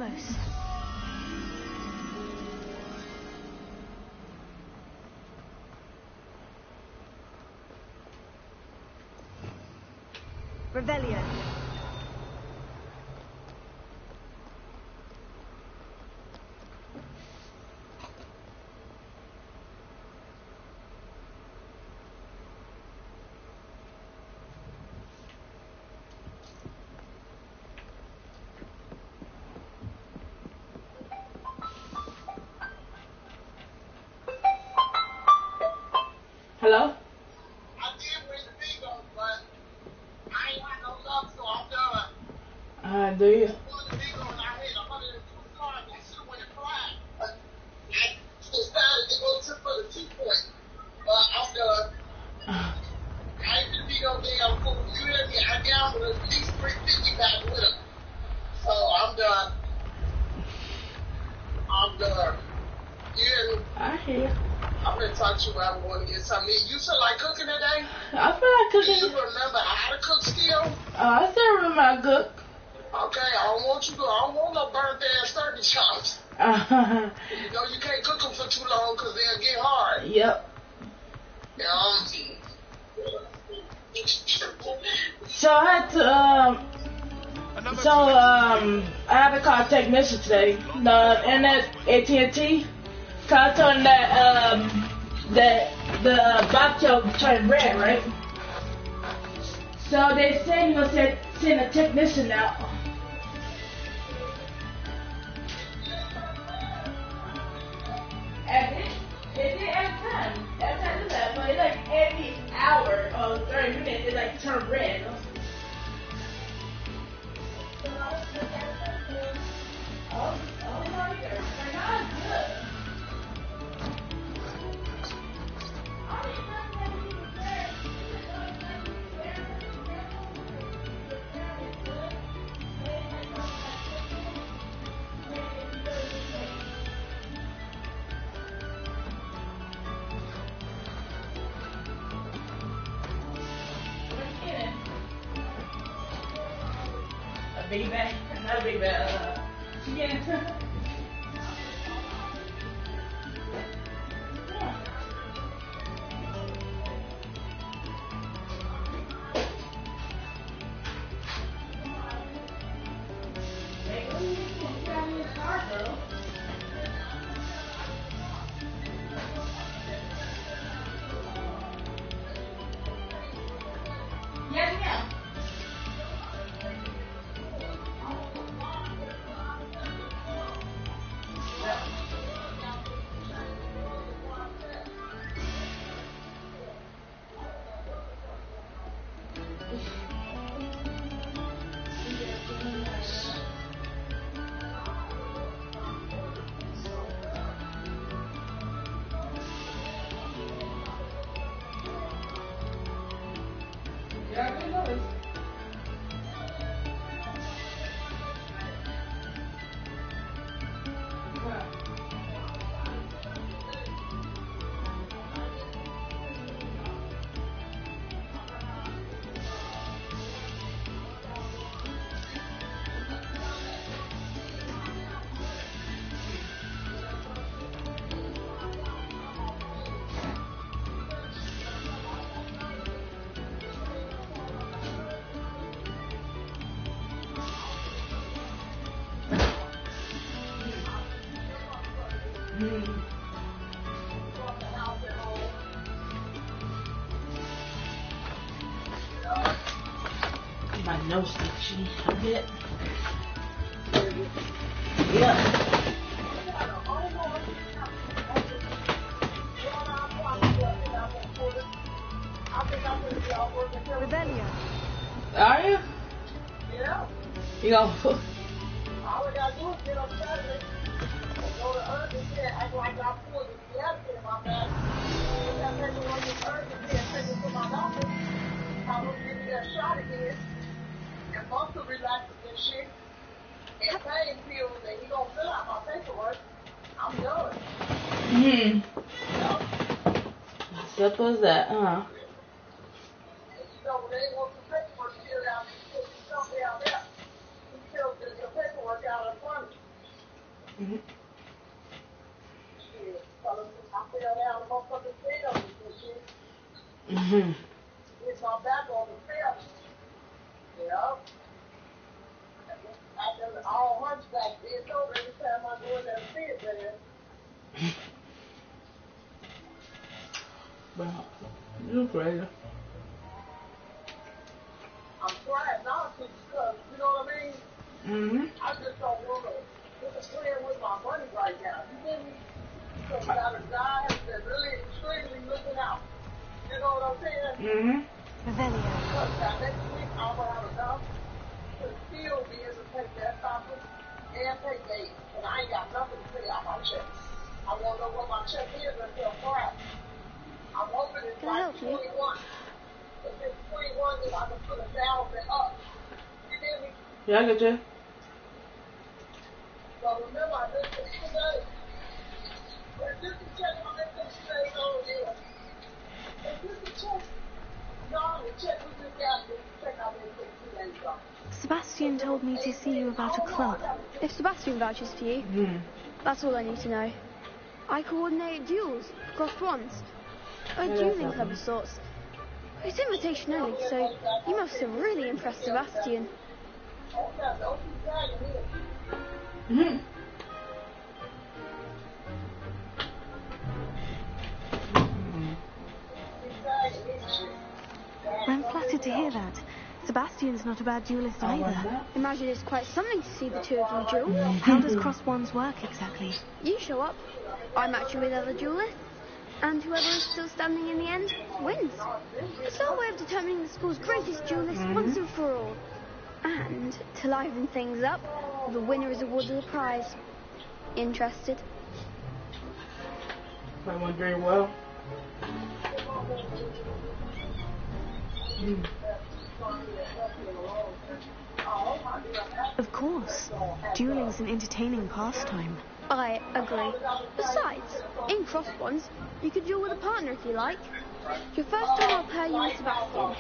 almost. Revelio. Hello? I did win the bingo, but I ain't had no luck, so I'm done. Do you? I won the bingo and I hit 102 cards. I should have won it flat. But I decided to go for the 2 points. But I'm done. I ain't the bingo damn fool. You hear me? I gambled at least 350 back with him. So I'm done. I'm done. You hear me? I hear. I'm gonna talk to you about I want to get something. You feel like cooking today? I feel like Do cooking. you remember how to cook still? I still remember I cook. Okay, I don't want no burnt ass turkey chops. You know you can't cook them for too long because they'll get hard. Yep. So I had to I had to call a technician today. And that AT&T. Cause I told him that the box turned red, right? So they said he was send a technician out. And it did every time. Every time it does that, but it's like every hour or 30 minutes it like turn red. Oh, not either. They're not good. A big bag, not a big bag, yeah. Yes, ma'am. Yeah, good noise. My nose itchy a bit. Yeah. Revelio. Are you? Yeah. You go. All we gotta do is get up Saturday and go to urgent care, act like I pulled the reality in my back. Get that paperwork in urgent care, take it to my doctor. I'm gonna give me that shot again. And muscle relaxers and shit. And pain pills, and he gonna fill out my paperwork. I'm done. Simple as that, huh? And you know, when they want the paperwork filled out, they put some down there. He fills your paperwork out in front of you. Mm-hmm. Shit, tell them I fell down the motherfucking stairs and shit. Mm-hmm. Hit my back on the steps. Yeah. I done all hunchback bent over every time I go in there and sit there. Well, you're great. I'm trying not to because, you know what I mean? Mm-hmm. I just don't want to interfere with my money right now. You get me? Because God has been really extremely looking out. You know what I'm saying? Mm-hmm. Because by next week, I'm going to have enough to still be able to take that stopper and pay dates. And I ain't got nothing to pay out my check. I want to know what my check is until Friday. I'm hoping it's like 21. If it's 21, then I can put 1,000 up. You get me? Yeah, I get you. But remember, I just said today, if you can check on this thing straight on there, if you can check, no, the check we just got, this check I didn't put 2 days ago. Sebastian told me to see you about a club. If Sebastian vouches for you, that's all I need to know. I coordinate duels, crossed wands, a dueling club of sorts. It's invitation only, so you must have really impressed Sebastian. Mm-hmm. I'm flattered to hear that. Sebastian's not a bad duelist either. Imagine it's quite something to see the two of you duel. How does cross wands work exactly? You show up, I match you with other duelists, and whoever is still standing in the end wins. It's our way of determining the school's greatest duelist once and for all. And to liven things up, the winner is awarded a prize. Interested? I went very well. Of course. Dueling's an entertaining pastime. I agree. Besides, in cross wands, you could duel with a partner if you like. Your first time I'll pair you with Sebastian.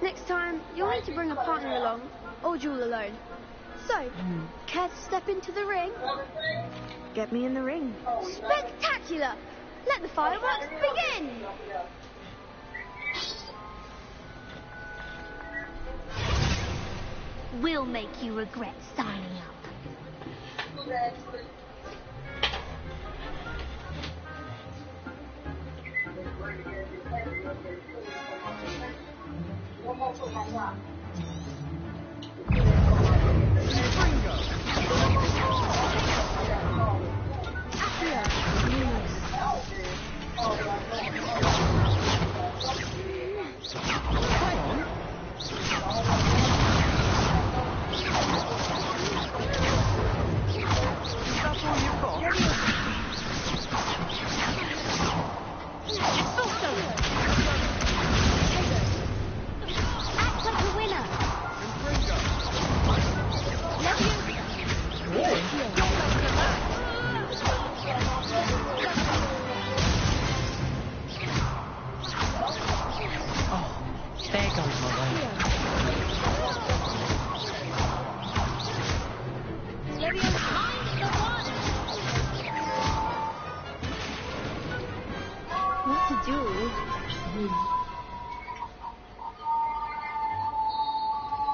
Next time, you'll need to bring a partner along, or duel alone. So, care to step into the ring? Get me in the ring. Spectacular! Let the fireworks begin! We'll make you regret signing up.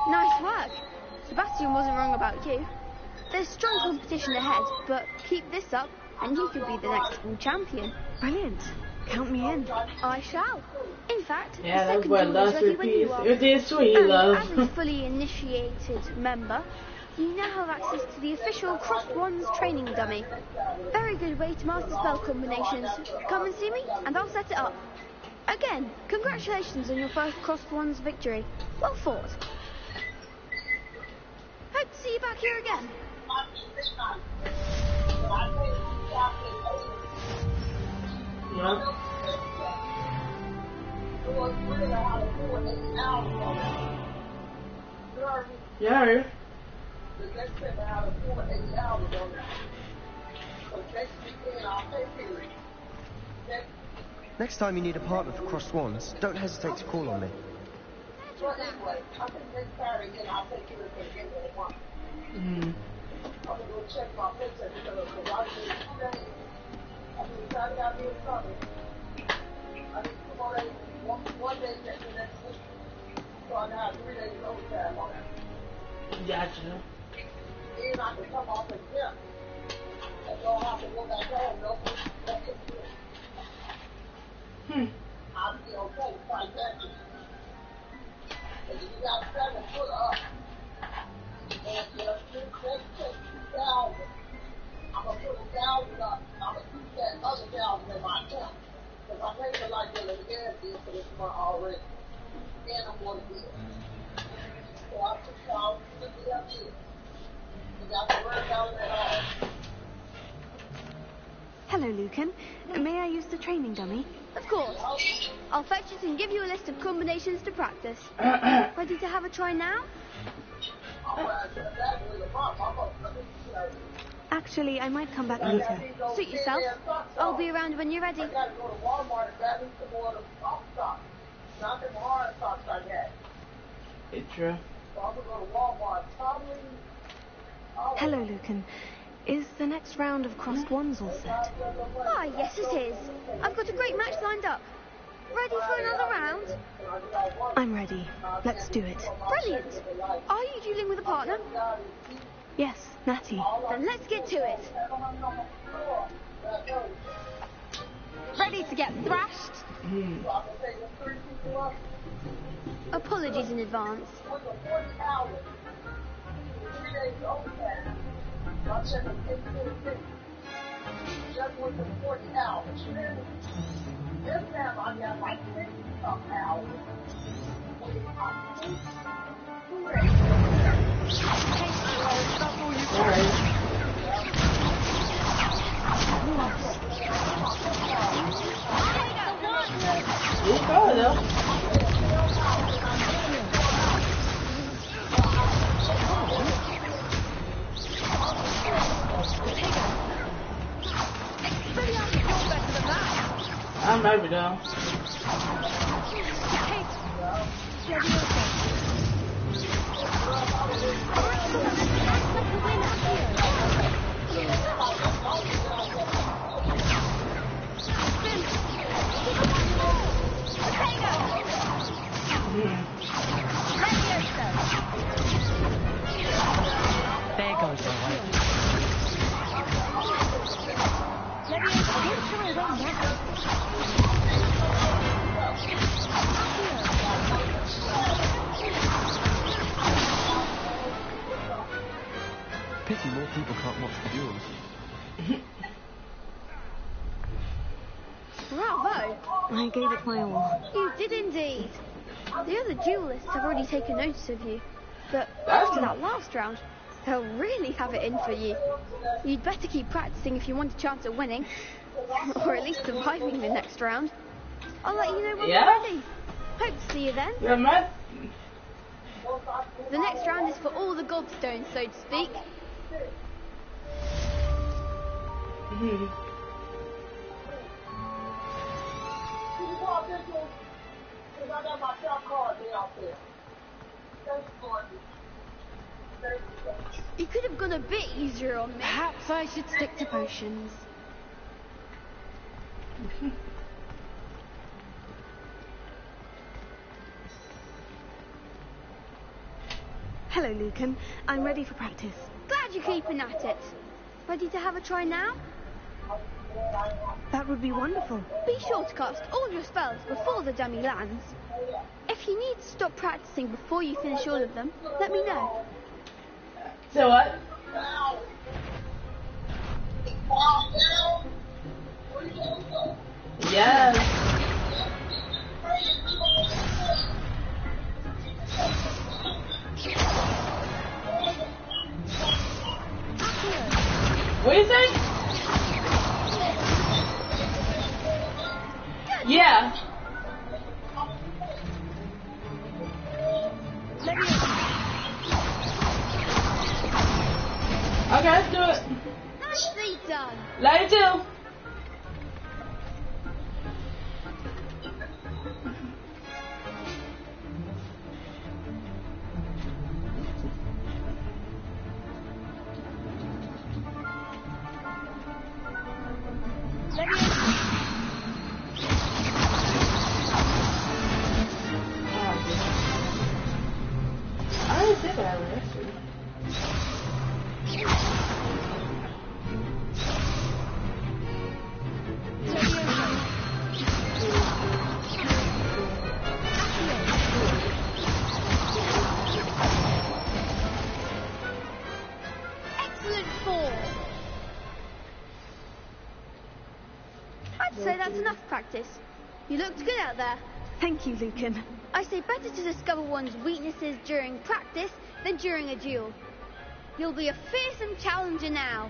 Nice work. Sebastian wasn't wrong about you. There's strong competition ahead, but keep this up and you could be the next school champion. Brilliant. Count me in. I shall. In fact, Yeah, the that's second what duel love is ready when you repeats. are. It is sweet, And love. as a fully initiated member, you now have access to the official Crossed Wands training dummy. Very good way to master spell combinations. Come and see me and I'll set it up. Again, congratulations on your first Crossed Wands victory. Well fought. Hope to see you back here again. Yeah. Yeah. Next time you need a partner for Crossed Wands, don't hesitate to call on me. Mm. I'm gonna go check my paycheck because I did 2 days. I mean, Saturday I did Sunday. I need 2 more days, one day check the next week. So I got 3 days overtime on that. Gotcha. Then I can come off and jump. And don't have to go back home, no more. I'll be okay, like that. And you got 7 foot up. And just take 2,000. I'm going to put 1,000 up. I'm going to keep that other 1,000 in my account. Because I paid the light bill and the gas bill for this month already. And I'm going to do it. So I took 2,000 to the bill. You got to worry about it at all. Hello, Lucan. May I use the training dummy? Of course. I'll fetch it and give you a list of combinations to practice. Ready to have a try now? Actually, I might come back later. Suit yourself. I'll be around when you're ready. I got to go to Walmart and grab me some more of the soft socks. Not the hard socks I got. It's true. So I'm going to go to Walmart. Probably... Hello, Lucan. Is the next round of crossed wands all set? Why, yes it is. I've got a great match lined up. Ready for another round? I'm ready. Let's do it. Brilliant. Are you dueling with a partner? Yes, Natty. Then let's get to it. Ready to get thrashed? Apologies in advance. Just with the 40 hours. This time I got like 50-something hours. It's good though. I'm over though. There goes the way. Pity more people can't watch the duels. Bravo! I gave it my all. You did indeed. The other duelists have already taken notice of you. But after that last round, they'll really have it in for you. You'd better keep practicing if you want a chance at winning. Or at least surviving the next round. I'll let you know when we're ready. Hope to see you then. Yeah, man. The next round is for all the gobstones, so to speak. I got my top card out there. You could have gone a bit easier on me. Perhaps I should stick to potions. Hello, Lucan. I'm ready for practice. Glad you're keeping at it. Ready to have a try now? That would be wonderful. Be sure to cast all your spells before the dummy lands. If you need to stop practicing before you finish all of them, let me know. So what? Yes. What do you think? Yeah. Okay, let's do it. Nicely done. Love you too. I'd say that's enough practice. You looked good out there. Thank you, Lucan. I say better to discover one's weaknesses during practice than during a duel. You'll be a fearsome challenger now.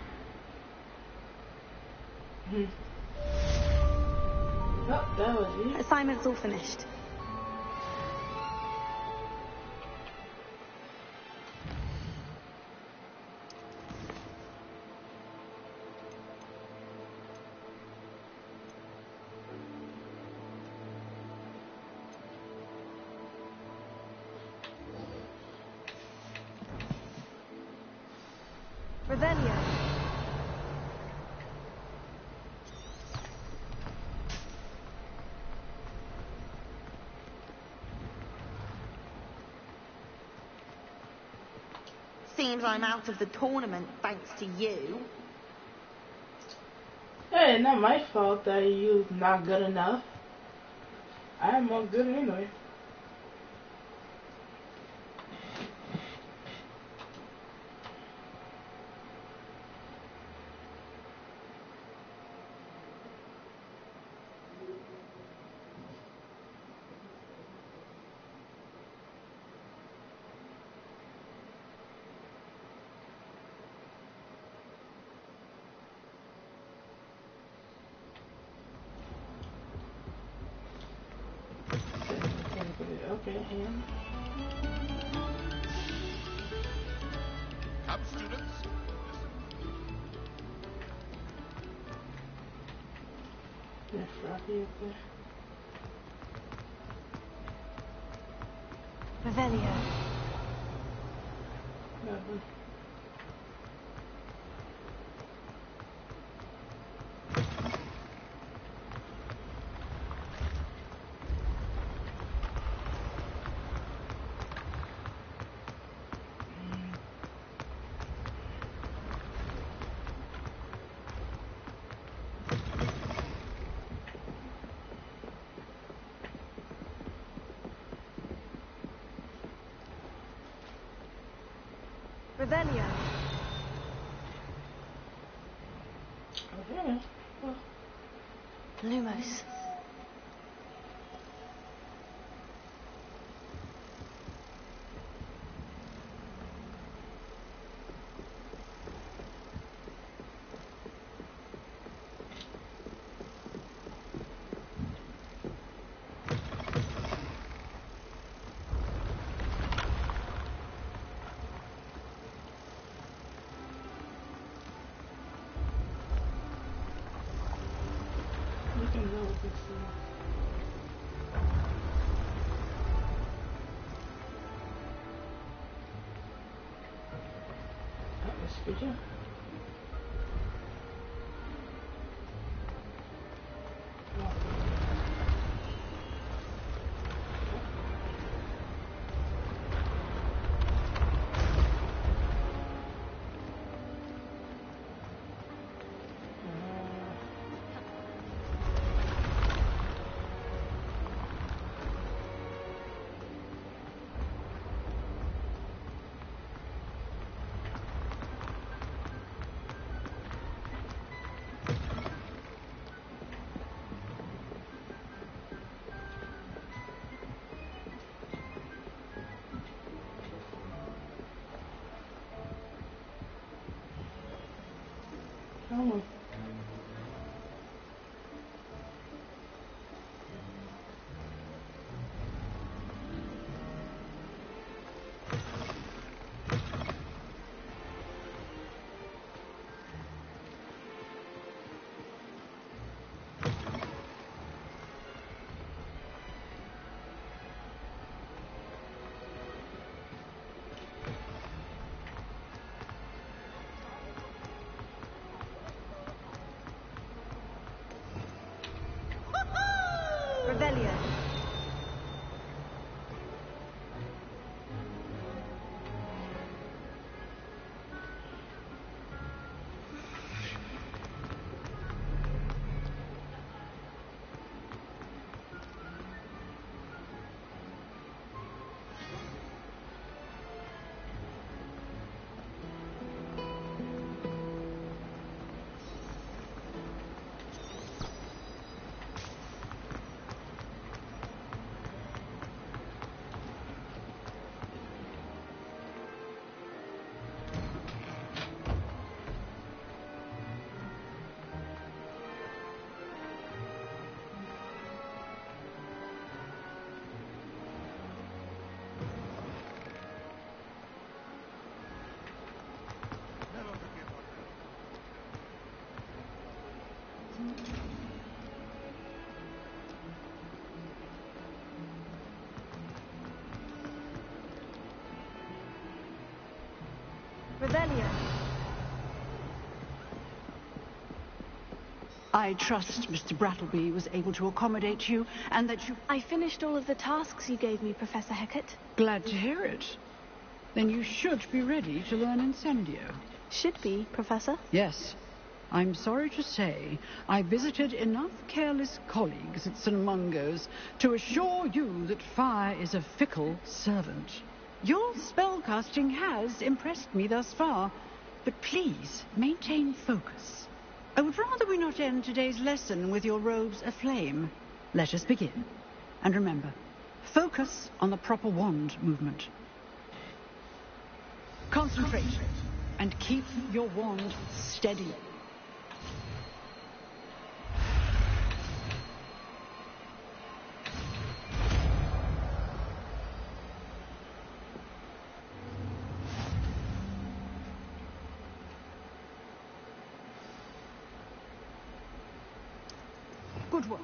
Oh, that was it. Assignment's all finished. Revelio. Seems I'm out of the tournament thanks to you. Hey, not my fault that you're not good enough. I'm more good anyway. Okay, and Come, students. there's Rocky up there. Revelio. Nothing. Revelio. Okay. Well, Lumos. we can go with this. That was good, yeah. Revelio. I trust Mr. Brattleby was able to accommodate you, and that you... I finished all of the tasks you gave me, Professor Hecat. Glad to hear it. Then you should be ready to learn Incendio. Should be, Professor. Yes. I'm sorry to say I visited enough careless colleagues at St. Mungo's to assure you that fire is a fickle servant. Your spellcasting has impressed me thus far, but please maintain focus. I would rather we not end today's lesson with your robes aflame. Let us begin. And remember, focus on the proper wand movement. Concentrate and keep your wand steady. Good one.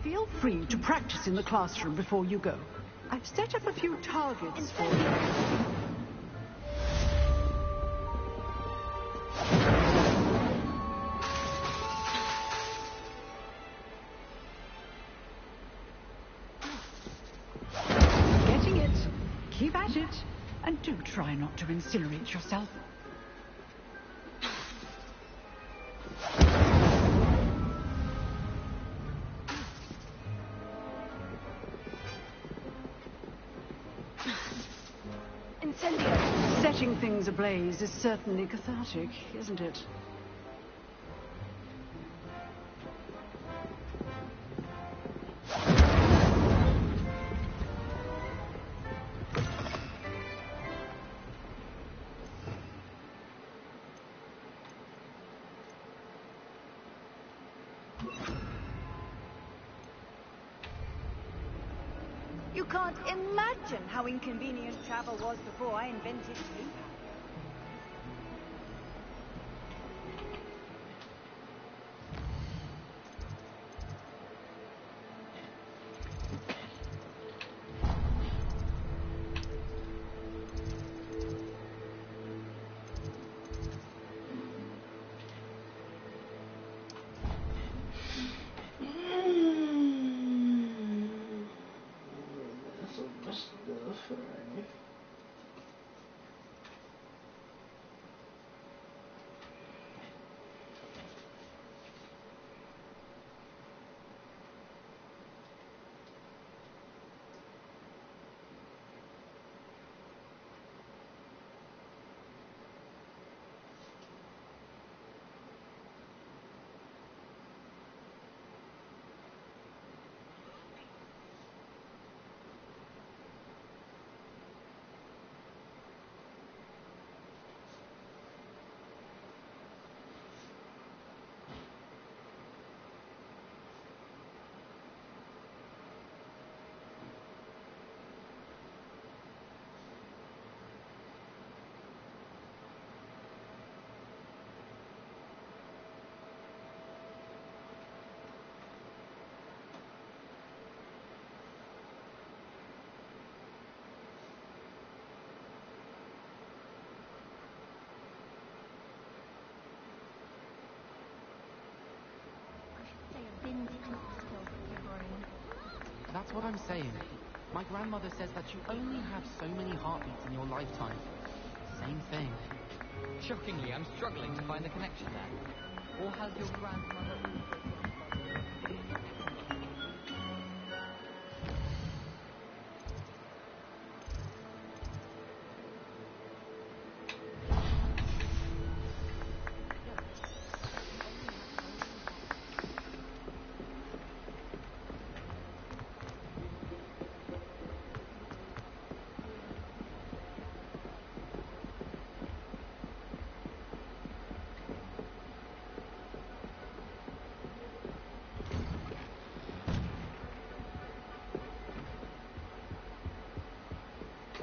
Feel free to practice in the classroom before you go. I've set up a few targets for you. Getting it. Keep at it. And do try not to incinerate yourself. Setting things ablaze is certainly cathartic, isn't it? You can't imagine how inconvenient travel was before I invented sleep. That's what I'm saying. My grandmother says that you only have so many heartbeats in your lifetime. Same thing. Shockingly, I'm struggling to find the connection there. Or has your grandmother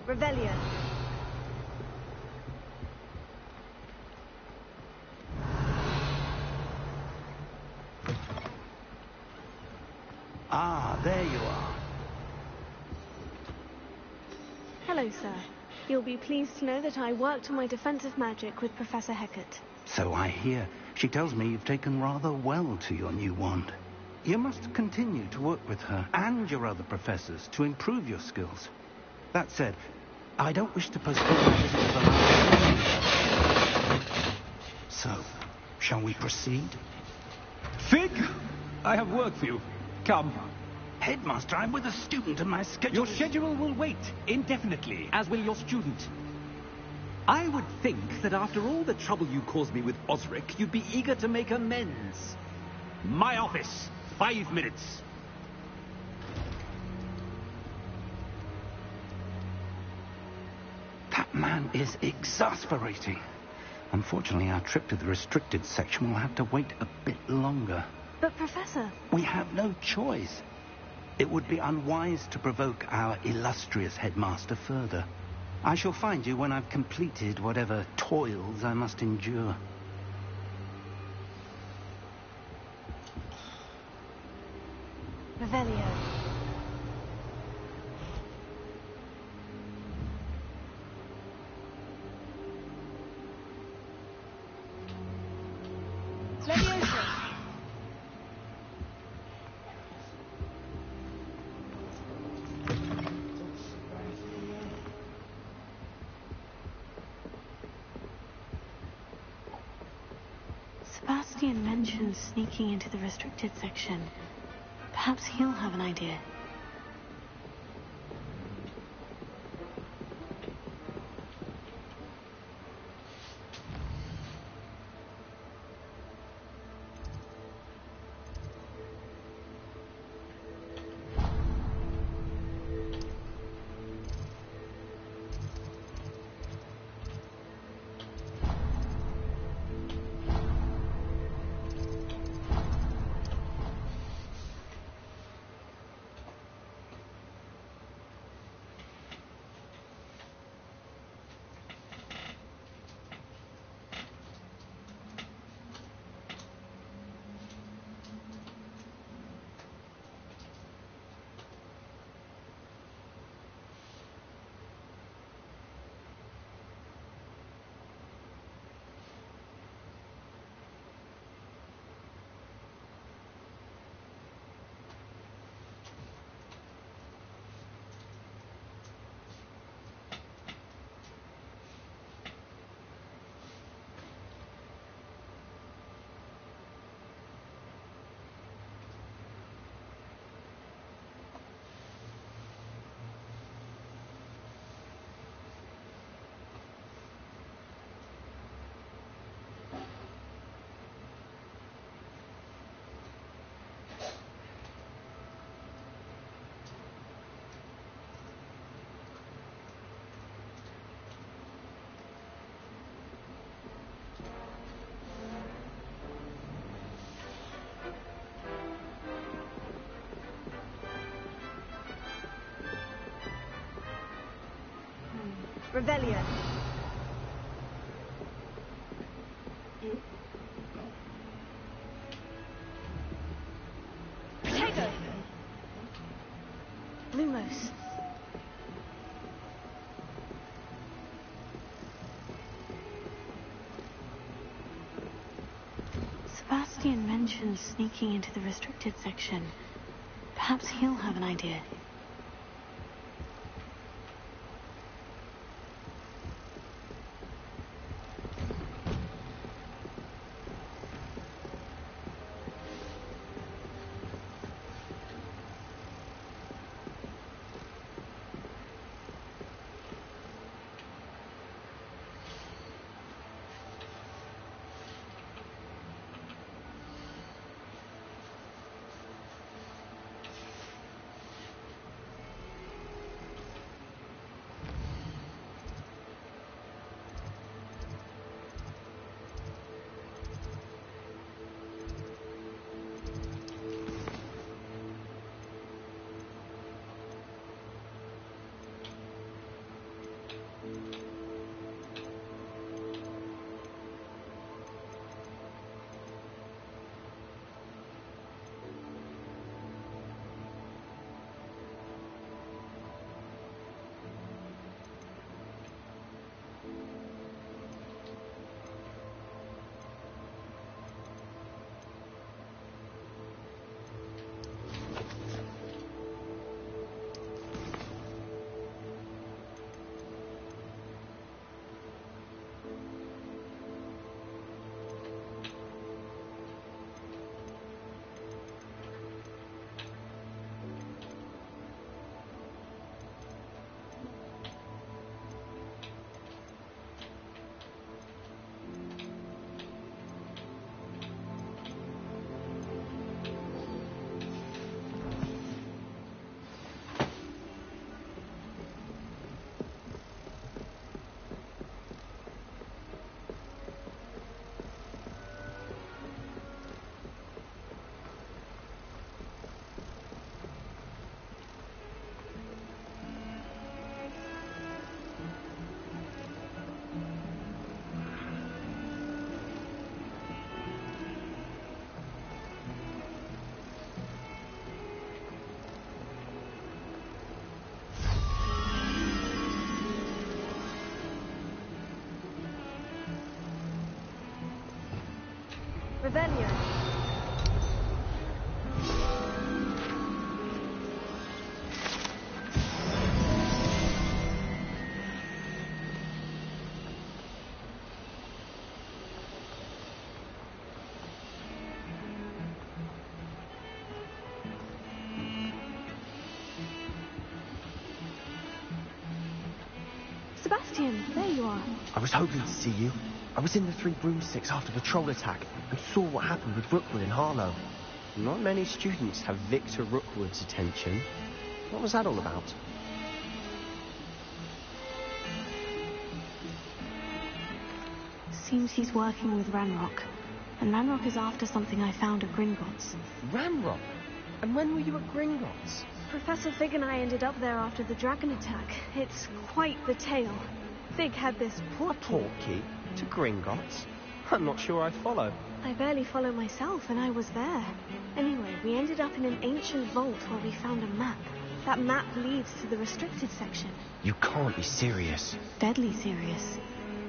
Revelio. Ah, there you are. Hello, sir. You'll be pleased to know that I worked on my defensive magic with Professor Hecat. So I hear. She tells me you've taken rather well to your new wand. You must continue to work with her and your other professors to improve your skills. That said, I don't wish to postpone my visit to the lab. So, shall we proceed? Fig, I have work for you. Come. Headmaster, I'm with a student and my schedule... Your schedule will wait indefinitely, as will your student. I would think that after all the trouble you caused me with Osric, you'd be eager to make amends. My office, 5 minutes. That man is exasperating. Unfortunately, our trip to the restricted section will have to wait a bit longer. But, Professor... We have no choice. It would be unwise to provoke our illustrious headmaster further. I shall find you when I've completed whatever toils I must endure. Revelio. Sebastian mentioned sneaking into the restricted section. Perhaps he'll have an idea. Revelio. Potato! Lumos. Sebastian mentioned sneaking into the restricted section. Perhaps he'll have an idea. Revelio. Sebastian, there you are. I was hoping to see you. I was in the Three Broomsticks after the troll attack and saw what happened with Rookwood and Harlow. Not many students have Victor Rookwood's attention. What was that all about? Seems he's working with Ranrock. And Ranrock is after something I found at Gringotts. Ranrock? And when were you at Gringotts? Professor Fig and I ended up there after the dragon attack. It's quite the tale. Fig had this portkey to Gringotts? I'm not sure I follow. I barely follow myself, and I was there. Anyway, we ended up in an ancient vault where we found a map. That map leads to the restricted section. You can't be serious. Deadly serious.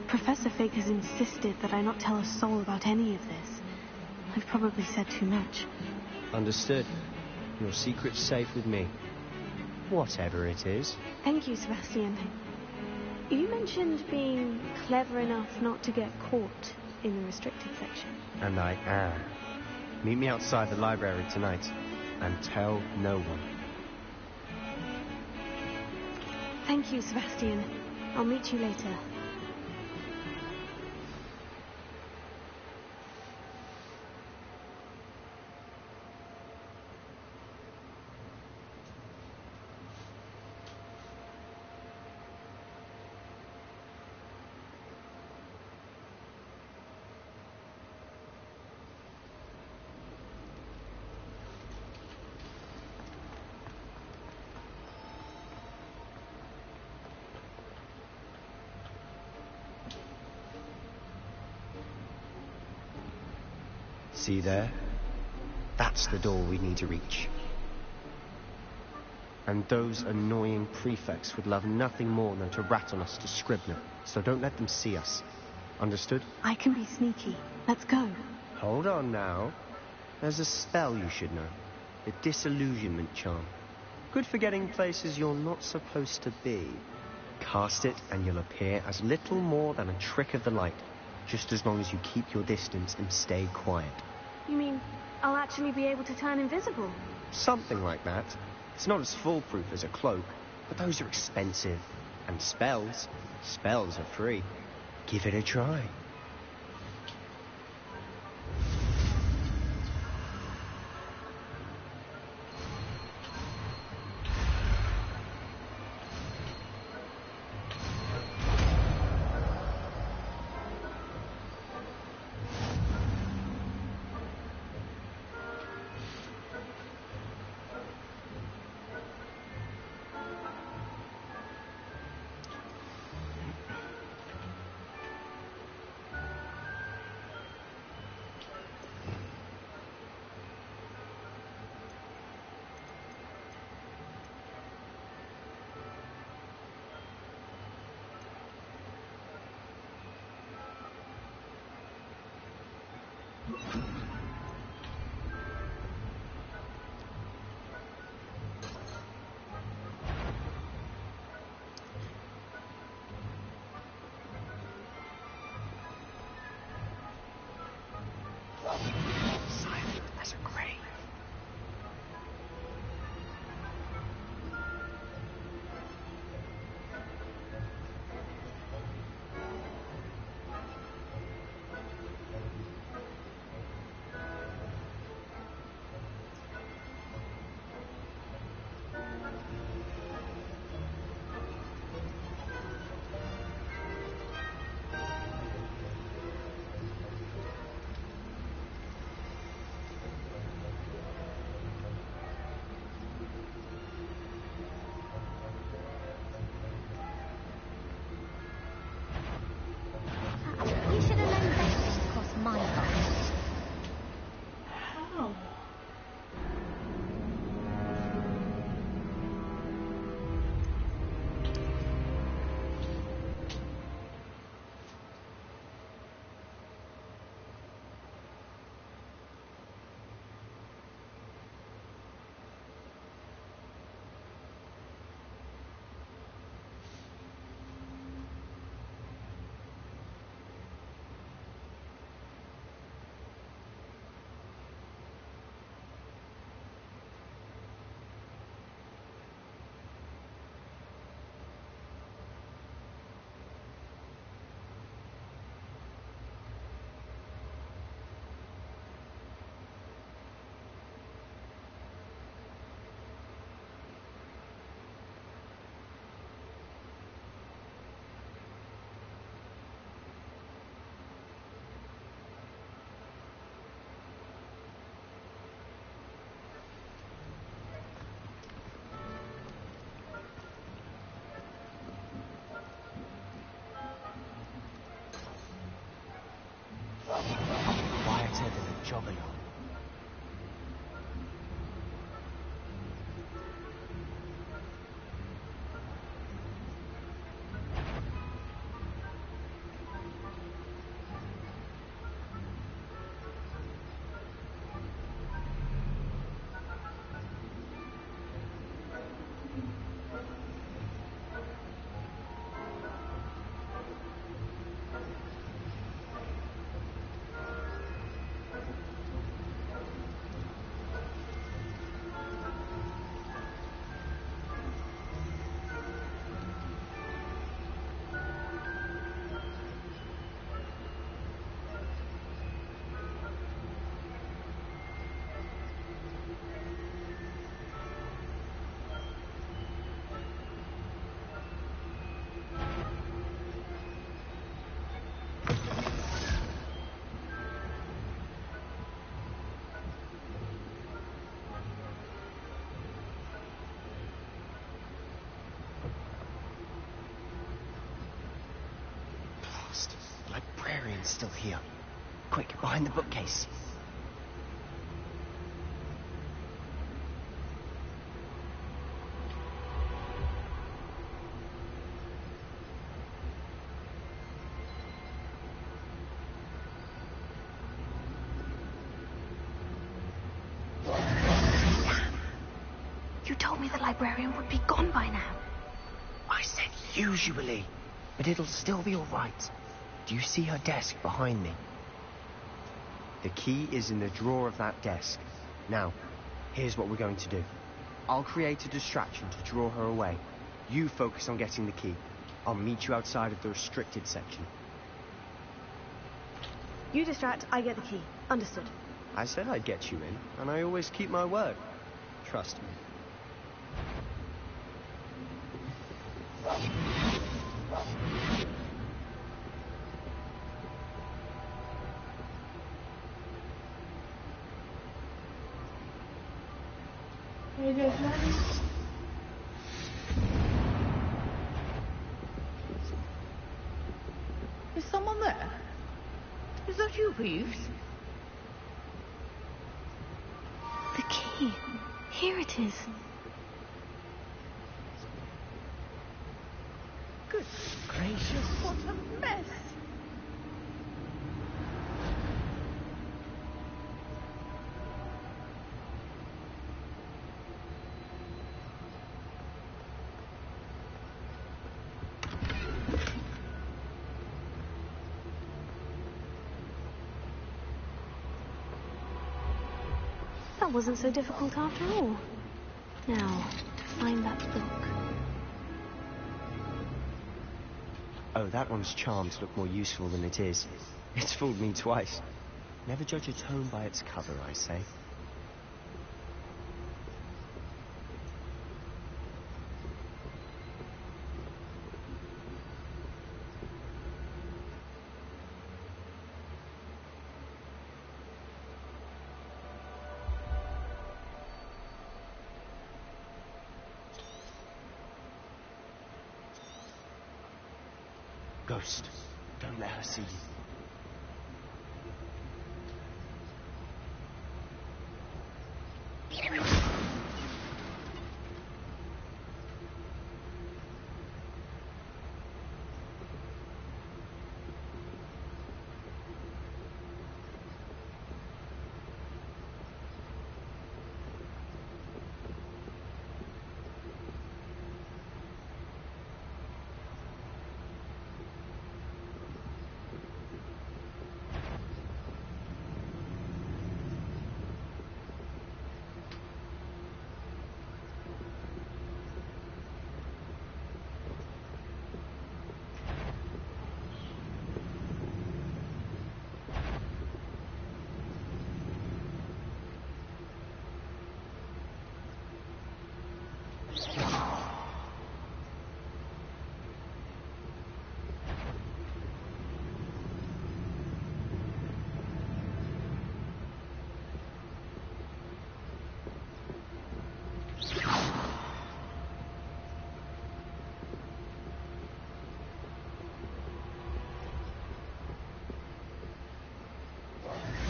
Professor Fig has insisted that I not tell a soul about any of this. I've probably said too much. Understood. Your secret's safe with me. Whatever it is. Thank you, Sebastian. You mentioned being clever enough not to get caught in the restricted section. And I am. Meet me outside the library tonight, and tell no one. Thank you, Sebastian. I'll meet you later. See there? That's the door we need to reach. And those annoying prefects would love nothing more than to rat on us to Scribner, so don't let them see us. Understood? I can be sneaky. Let's go. Hold on now. There's a spell you should know. The disillusionment charm. Good for getting places you're not supposed to be. Cast it and you'll appear as little more than a trick of the light, just as long as you keep your distance and stay quiet. You mean I'll actually be able to turn invisible? Something like that. It's not as foolproof as a cloak, but those are expensive. And spells are free. Give it a try. Silent as a grave. jog along. The librarian's still here. Quick, behind the bookcase. You told me the librarian would be gone by now. I said usually, but it'll still be all right. Do you see her desk behind me? The key is in the drawer of that desk. Now, here's what we're going to do. I'll create a distraction to draw her away. You focus on getting the key. I'll meet you outside of the restricted section. You distract, I get the key. Understood. I said I'd get you in, and I always keep my word. Trust me. Is someone there? Is that you, Peeves? The key. Here it is. Good gracious, what a mess! That wasn't so difficult after all. Now, find that book. Oh, that one's charms look more useful than it is. It's fooled me twice. Never judge a tome by its cover, I say. Ghost, don't let her see you.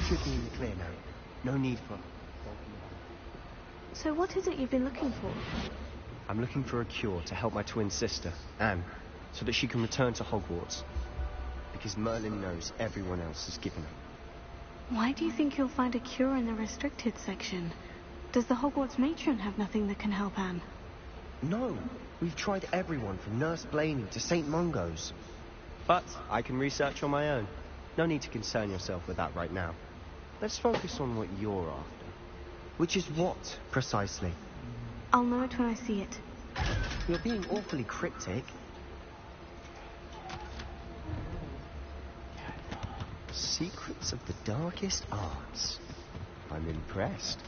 should be in the clear now. No need for... So what is it you've been looking for? I'm looking for a cure to help my twin sister, Anne, so that she can return to Hogwarts. Because Merlin knows everyone else is giving up. Why do you think you'll find a cure in the restricted section? Does the Hogwarts matron have nothing that can help Anne? No. We've tried everyone from Nurse Blaney to St. Mungo's. But I can research on my own. No need to concern yourself with that right now. Let's focus on what you're after. Which is what, precisely? I'll know it when I see it. You're being awfully cryptic. Secrets of the darkest arts. I'm impressed.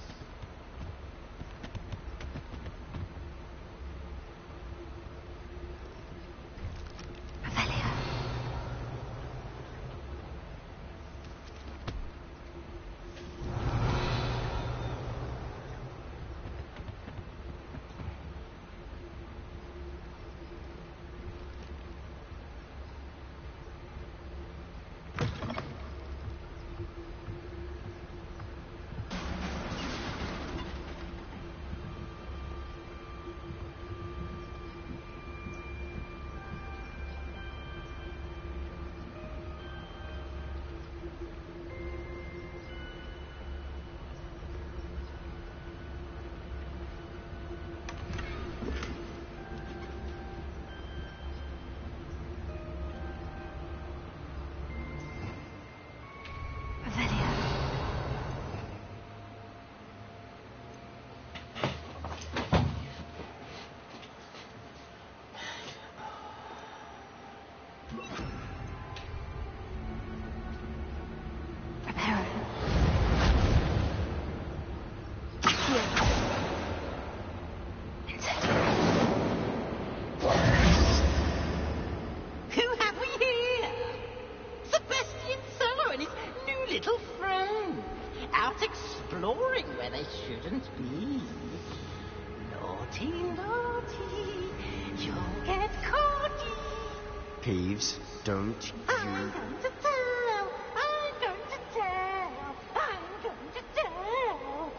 Peeves, don't you... I'm going to tell! I'm going to tell! I'm going to tell!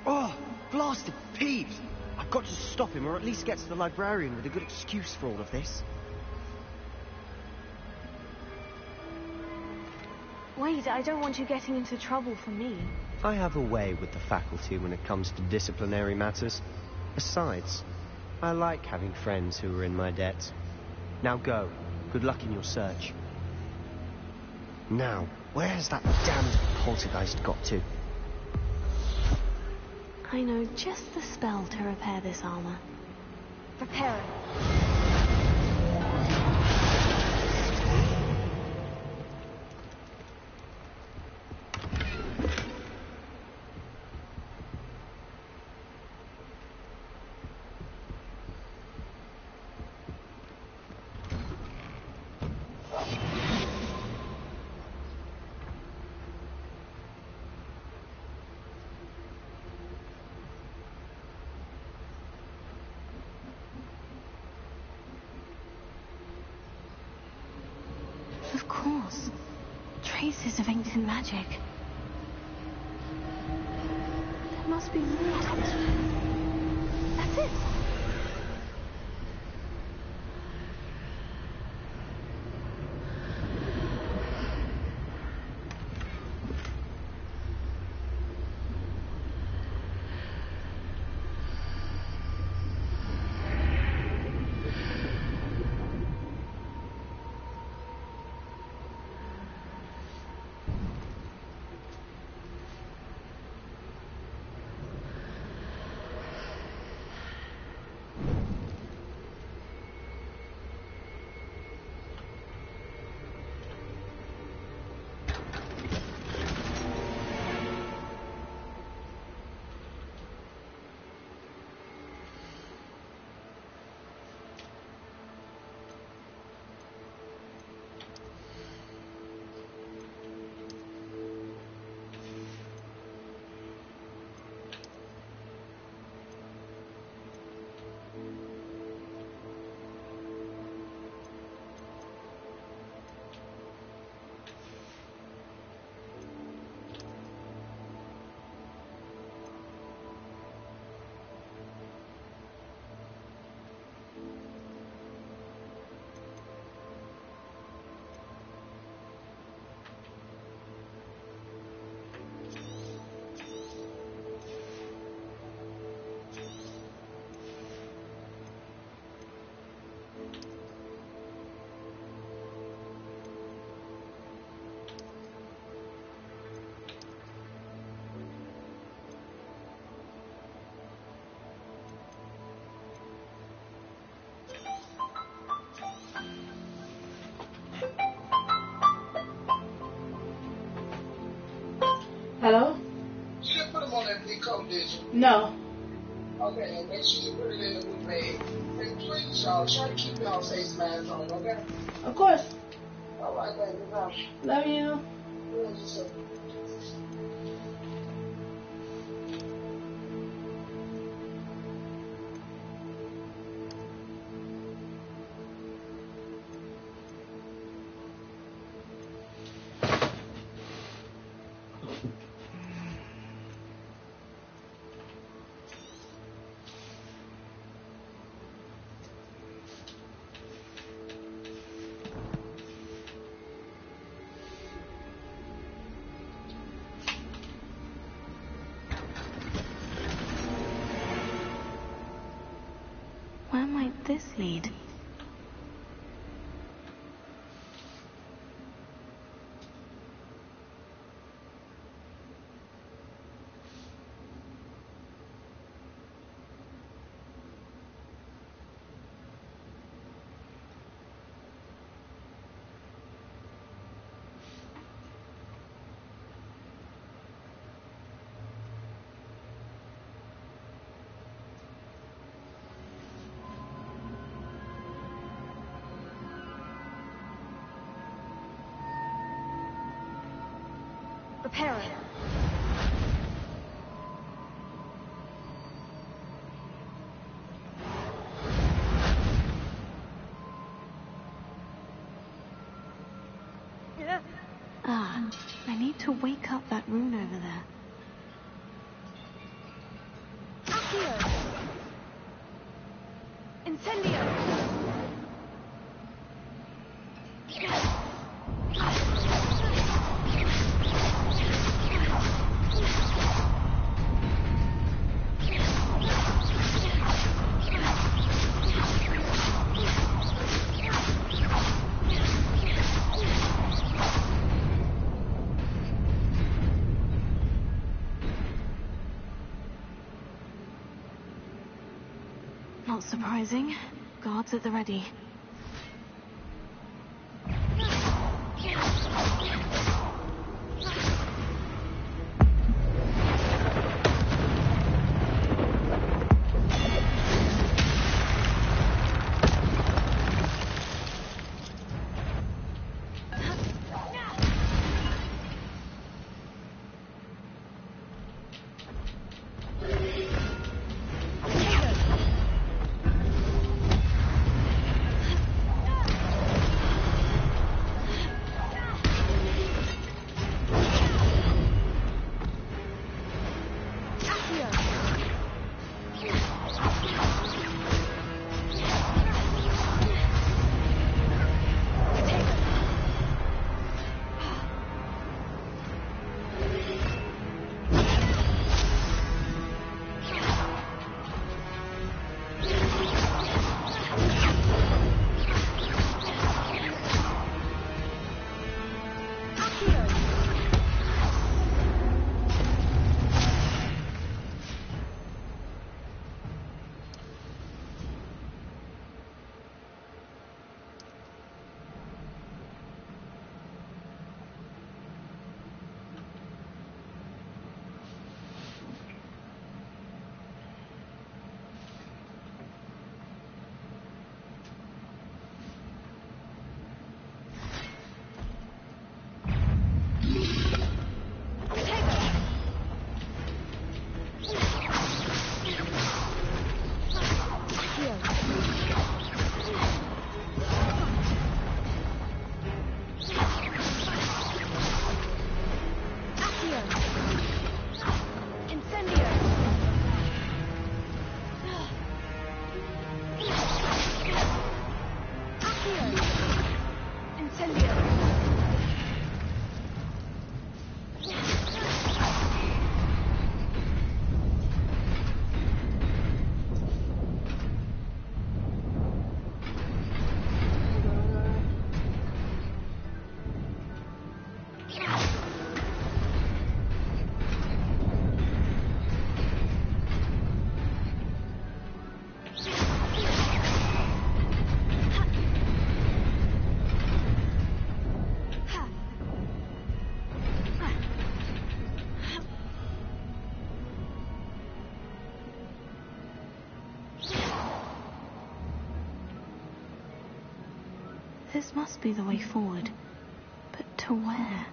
Oh, blasted Peeves! I've got to stop him, or at least get to the librarian with a good excuse for all of this. Wait, I don't want you getting into trouble for me. I have a way with the faculty when it comes to disciplinary matters. Besides, I like having friends who are in my debt. Now go. Good luck in your search. Now, where has that damned poltergeist got to? I know just the spell to repair this armor. Repair it. Of course. Traces of ancient magic. There must be more to this. That's it. Hello? You didn't put them on that big coat, did you? No. Okay, and make sure you put it in the boot bag. And please, y'all, try to keep y'all face masks on, okay? Of course. All right, baby. Bye. Love you. Love you too. Where might this lead? Repair it. Ah, I need to wake up that rune over there. Accio! Incendio! Not surprising. Guards at the ready. This must be the way forward. But to where?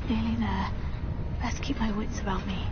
Nearly there. Best keep my wits about me.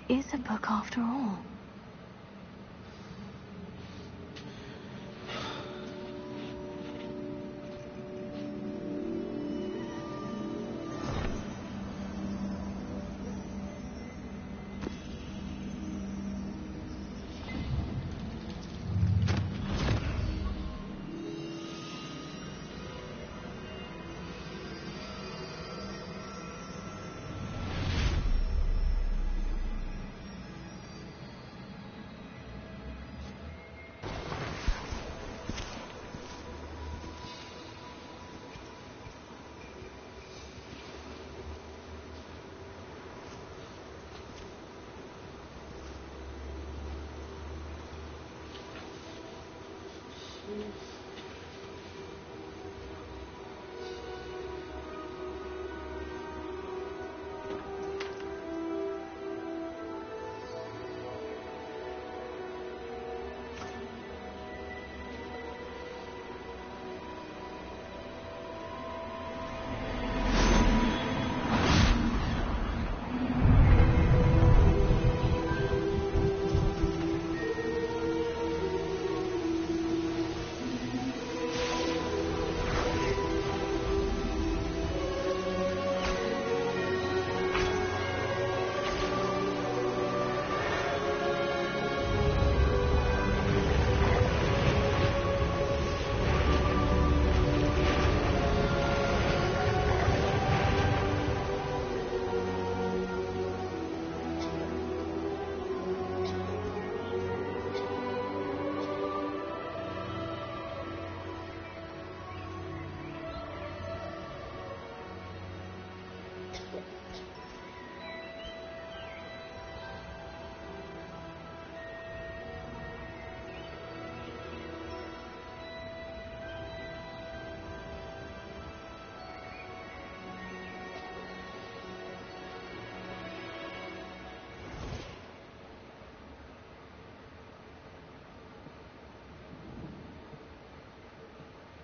Is a book after all.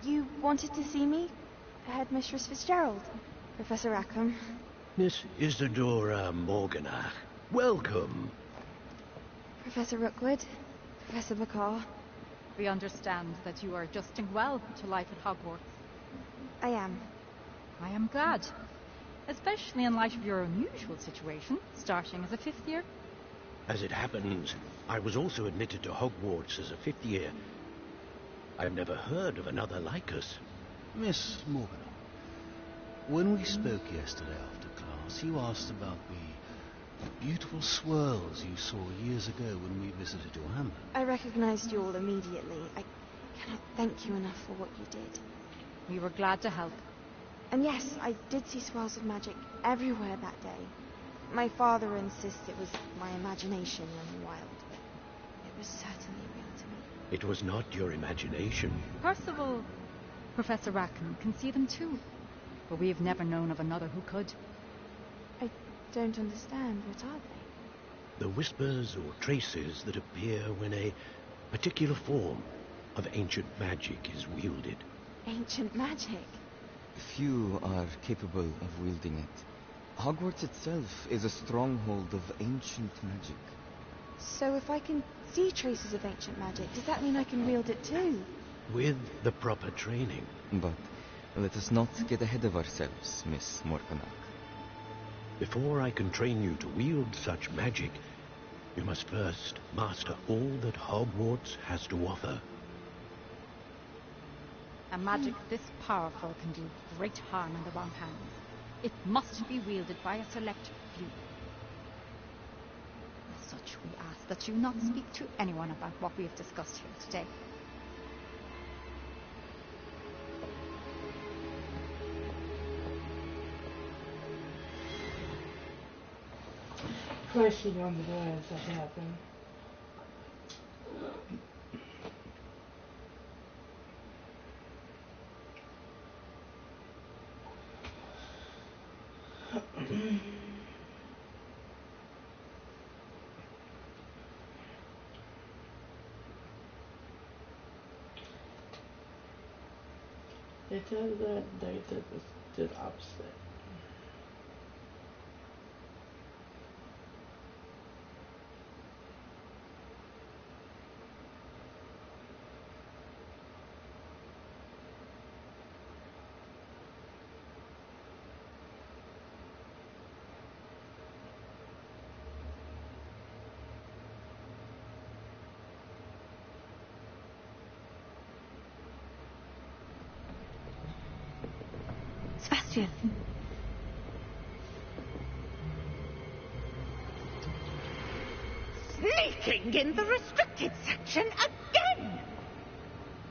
You wanted to see me? Headmistress Fitzgerald? Professor Rackham? Miss Isadora Morganach, welcome. Professor Rookwood? Professor McCaw? We understand that you are adjusting well to life at Hogwarts. I am. I am glad. Especially in light of your unusual situation, starting as a 5th year. As it happens, I was also admitted to Hogwarts as a 5th year. I've never heard of another like us. Miss Morgan, when we spoke yesterday after class, you asked about the beautiful swirls you saw years ago when we visited your hamlet. I recognized you all immediately. I cannot thank you enough for what you did. We were glad to help. And yes, I did see swirls of magic everywhere that day. My father insists it was my imagination running wild, but it was certainly real to me. It was not your imagination. Percival, Professor Rackham can see them too, but we have never known of another who could. I don't understand. What are they? The whispers or traces that appear when a particular form of ancient magic is wielded. Ancient magic? Few are capable of wielding it. Hogwarts itself is a stronghold of ancient magic. So if I can see traces of ancient magic, does that mean I can wield it too? With the proper training. But let us not get ahead of ourselves, Miss Morganach. Before I can train you to wield such magic, you must first master all that Hogwarts has to offer. A magic this powerful can do great harm in the wrong hands. It must be wielded by a select few. As such, we ask that you not speak to anyone about what we have discussed here today. Pressing on the doors that happened. They said that they did the opposite. Sebastian. Sneaking in the restricted section again!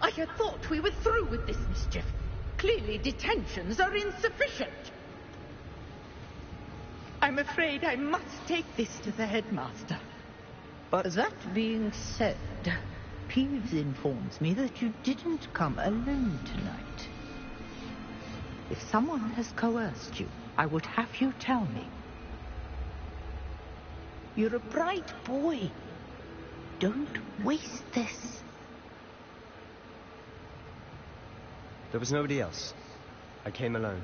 I had thought we were through with this mischief. Clearly detentions are insufficient. I'm afraid I must take this to the headmaster. But that being said, Peeves informs me that you didn't come alone tonight. If someone has coerced you, I would have you tell me. You're a bright boy. Don't waste this. There was nobody else. I came alone.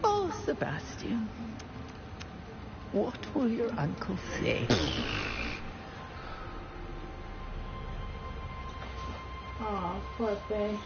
Oh, Sebastian. What will your uncle say? Oh, poor thing.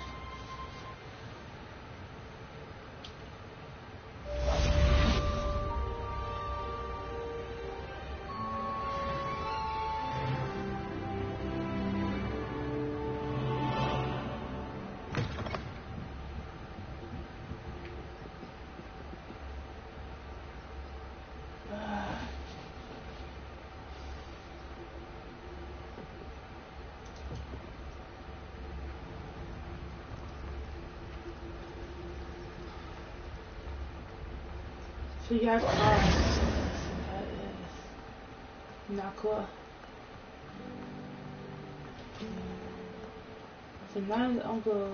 So you have cars. That is not cool. So now his uncle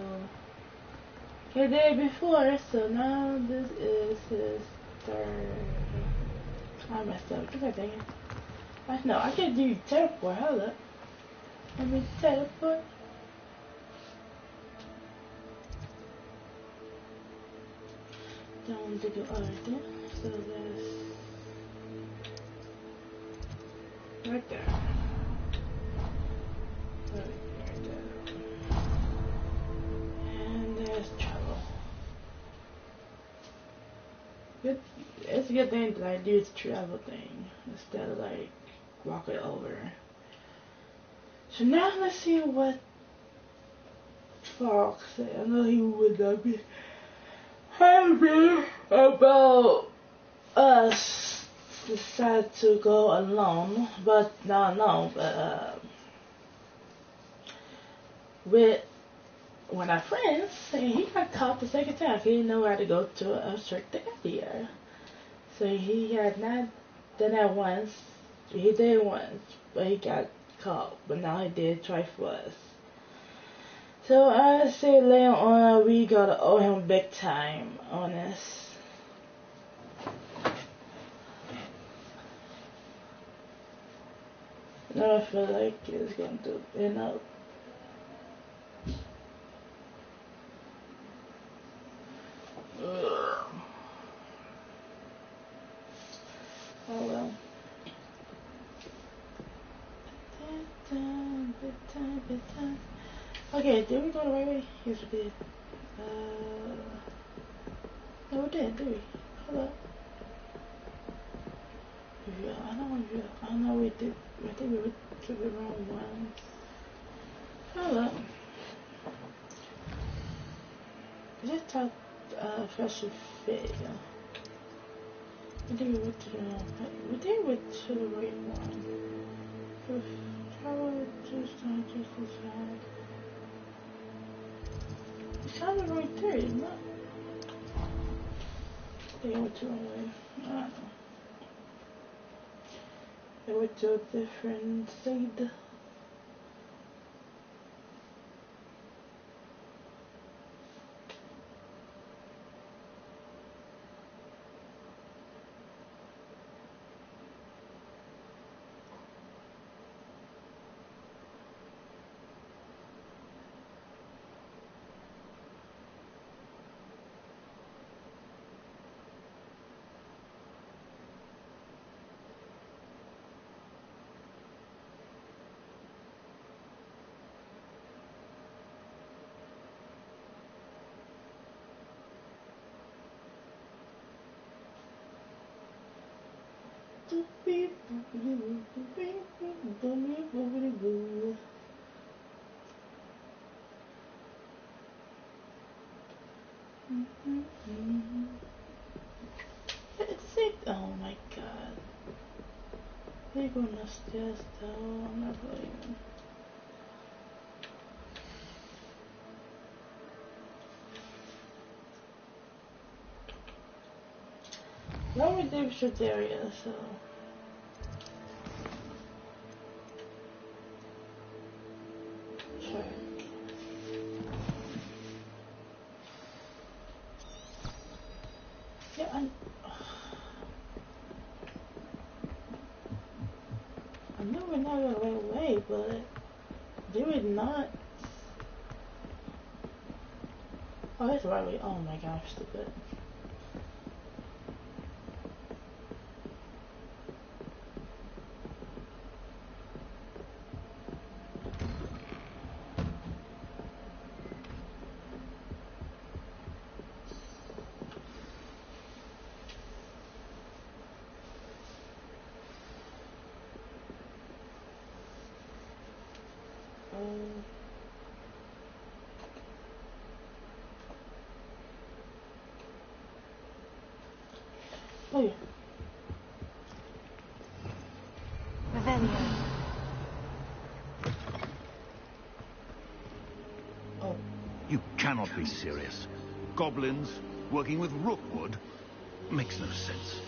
he did it before, so now this is his third. I messed up. God dang it. No, I can't do teleport. Hold up. Let me teleport. Don't take it right there. So there's right there. Right there. And there's travel. It's a good thing that I do the travel thing instead of like walk it over. So now let's see what Fox said. I know he would not be happy about us decide to go alone, but with one of our friends, and he got caught the second time. He didn't know how to go to a certain area. So he had not done that once. He did once, but he got caught. But now he did twice for us. So I say later on we gotta owe him big time on this. Now I feel like it's going to end up. Oh well. Bedtime. Okay, did we go the right way? Yes, we did. No, we didn't, did we? Hold up. Yeah, I don't know we did. I think we went to the wrong one. Hold up. Just talk Fresh Fit. I think we went to the wrong one. We did went to the right one. Travel just decide. It's kind of right there, isn't it? They went to the wrong way. I don't know. They went to a different side. It's it. Oh my god. They're going upstairs though. I'm not believing. No redemption area, so. Sure. Yeah, I know we're not going the right way, but they would not. Oh, that's the right way. Oh my gosh, stupid. Oh yeah. Revelio. Oh. You cannot be serious. Goblins working with rookwood makes no sense.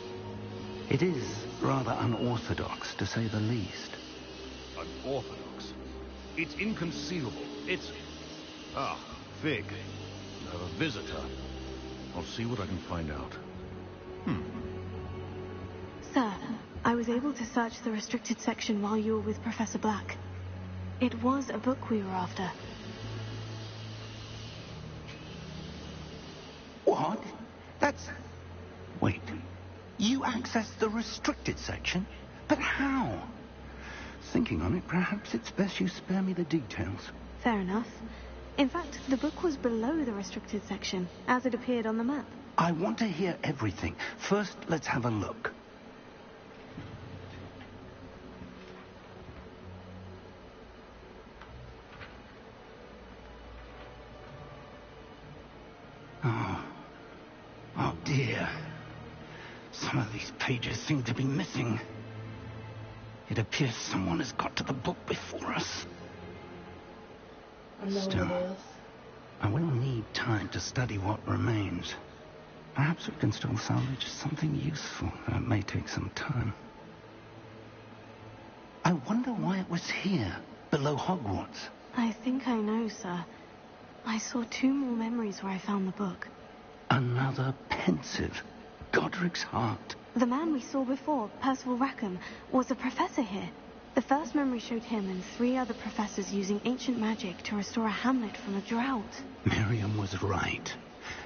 It is rather unorthodox, to say the least. Unorthodox? It's inconceivable. It's... Ah, Fig. You have a visitor. I'll see what I can find out. Sir, I was able to search the restricted section while you were with Professor Black. It was a book we were after. What? That's You accessed the restricted section? But how? Thinking on it, perhaps it's best you spare me the details. Fair enough. In fact, the book was below the restricted section, as it appeared on the map. I want to hear everything. First, let's have a look. Oh dear. Some of these pages seem to be missing. It appears someone has got to the book before us. Still, I will need time to study what remains. Perhaps we can still salvage something useful. It may take some time. I wonder why it was here, below Hogwarts. I think I know, sir. I saw 2 more memories where I found the book. Another pensive. Godric's heart. The man we saw before, Percival Rackham, was a professor here. The first memory showed him and 3 other professors using ancient magic to restore a hamlet from a drought. Miriam was right.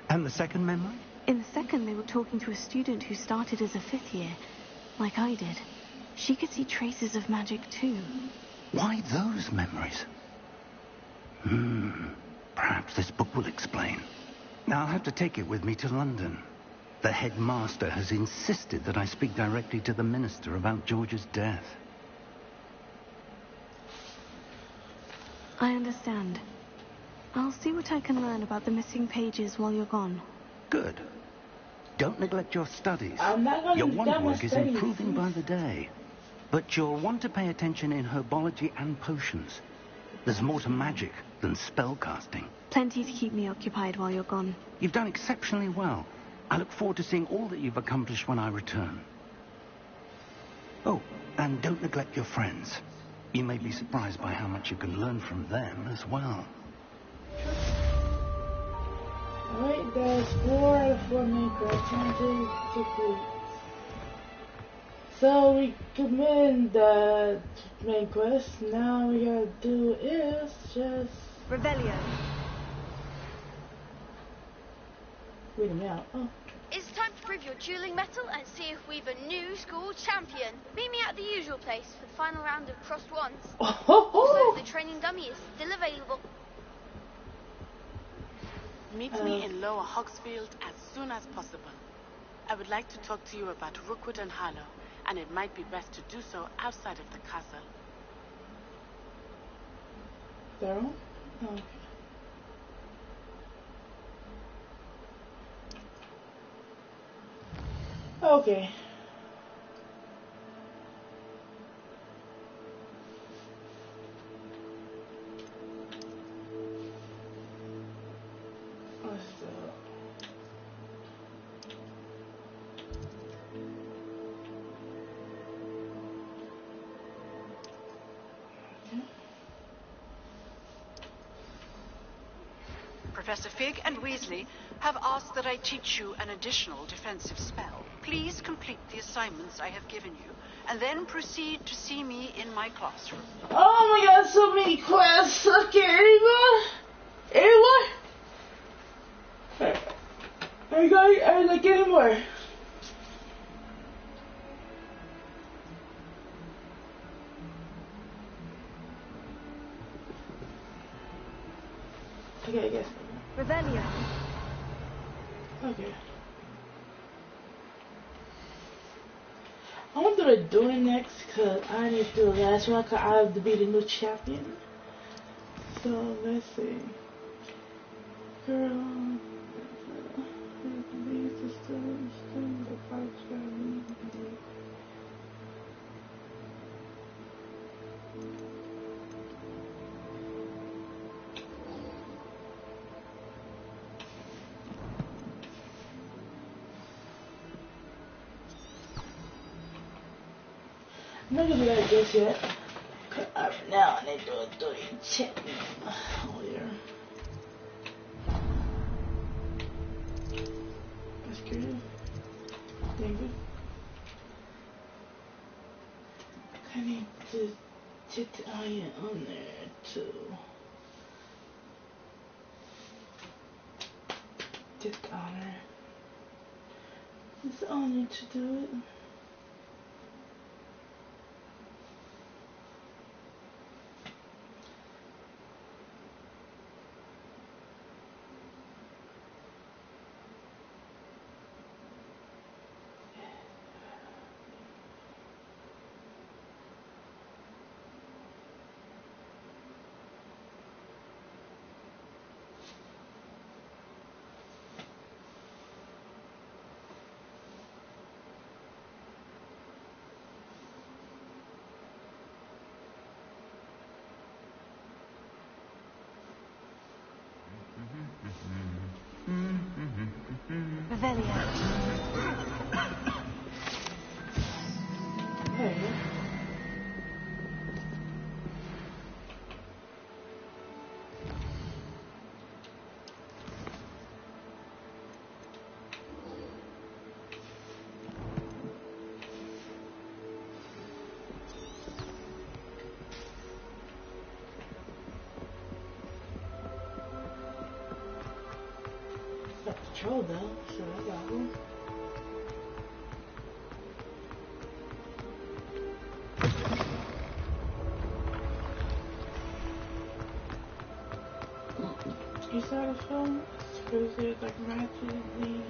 And the second memory? In the second, they were talking to a student who started as a 5th year, like I did. She could see traces of magic too. Why those memories? Perhaps this book will explain. Now I'll have to take it with me to London. The headmaster has insisted that I speak directly to the minister about George's death. I understand. I'll see what I can learn about the missing pages while you're gone. Good. Don't neglect your studies. Your wand work is improving by the day. But you'll want to pay attention in herbology and potions. There's more to magic than spellcasting. Plenty to keep me occupied while you're gone. You've done exceptionally well. I look forward to seeing all that you've accomplished when I return. Oh, and don't neglect your friends. You may be surprised by how much you can learn from them as well. Alright, there's 4 main quests. Complete. So we committed the main quest. Now we gotta do is just Rebellion. read them out. Oh. It's time to prove your dueling mettle and see if we've a new school champion. Meet me at the usual place for the final round of crossed wands. Also, the training dummy is still available. Meet me in Lower Hogsfield as soon as possible. I would like to talk to you about Rookwood and Harlow, and it might be best to do so outside of the castle. Daryl? Oh. Okay. Professor Fig and Weasley have asked that I teach you an additional defensive spell. Please complete the assignments I have given you, and then proceed to see me in my classroom. Oh my god, so many quests. Okay, anyone? Are like any more? Okay, I guess. Rebellion. Okay. I want to do it next because I need to do the last one because I have to be the new champion. So let's see. Girl. I'm not gonna do that just yet. Now I need to do a check. Oh yeah. That's good. Thank you. I need to take the iron on there too. Take the honor. It's on you to do it. Revelia. Got the troll though, so I got him. You saw the film? Because there's like magically.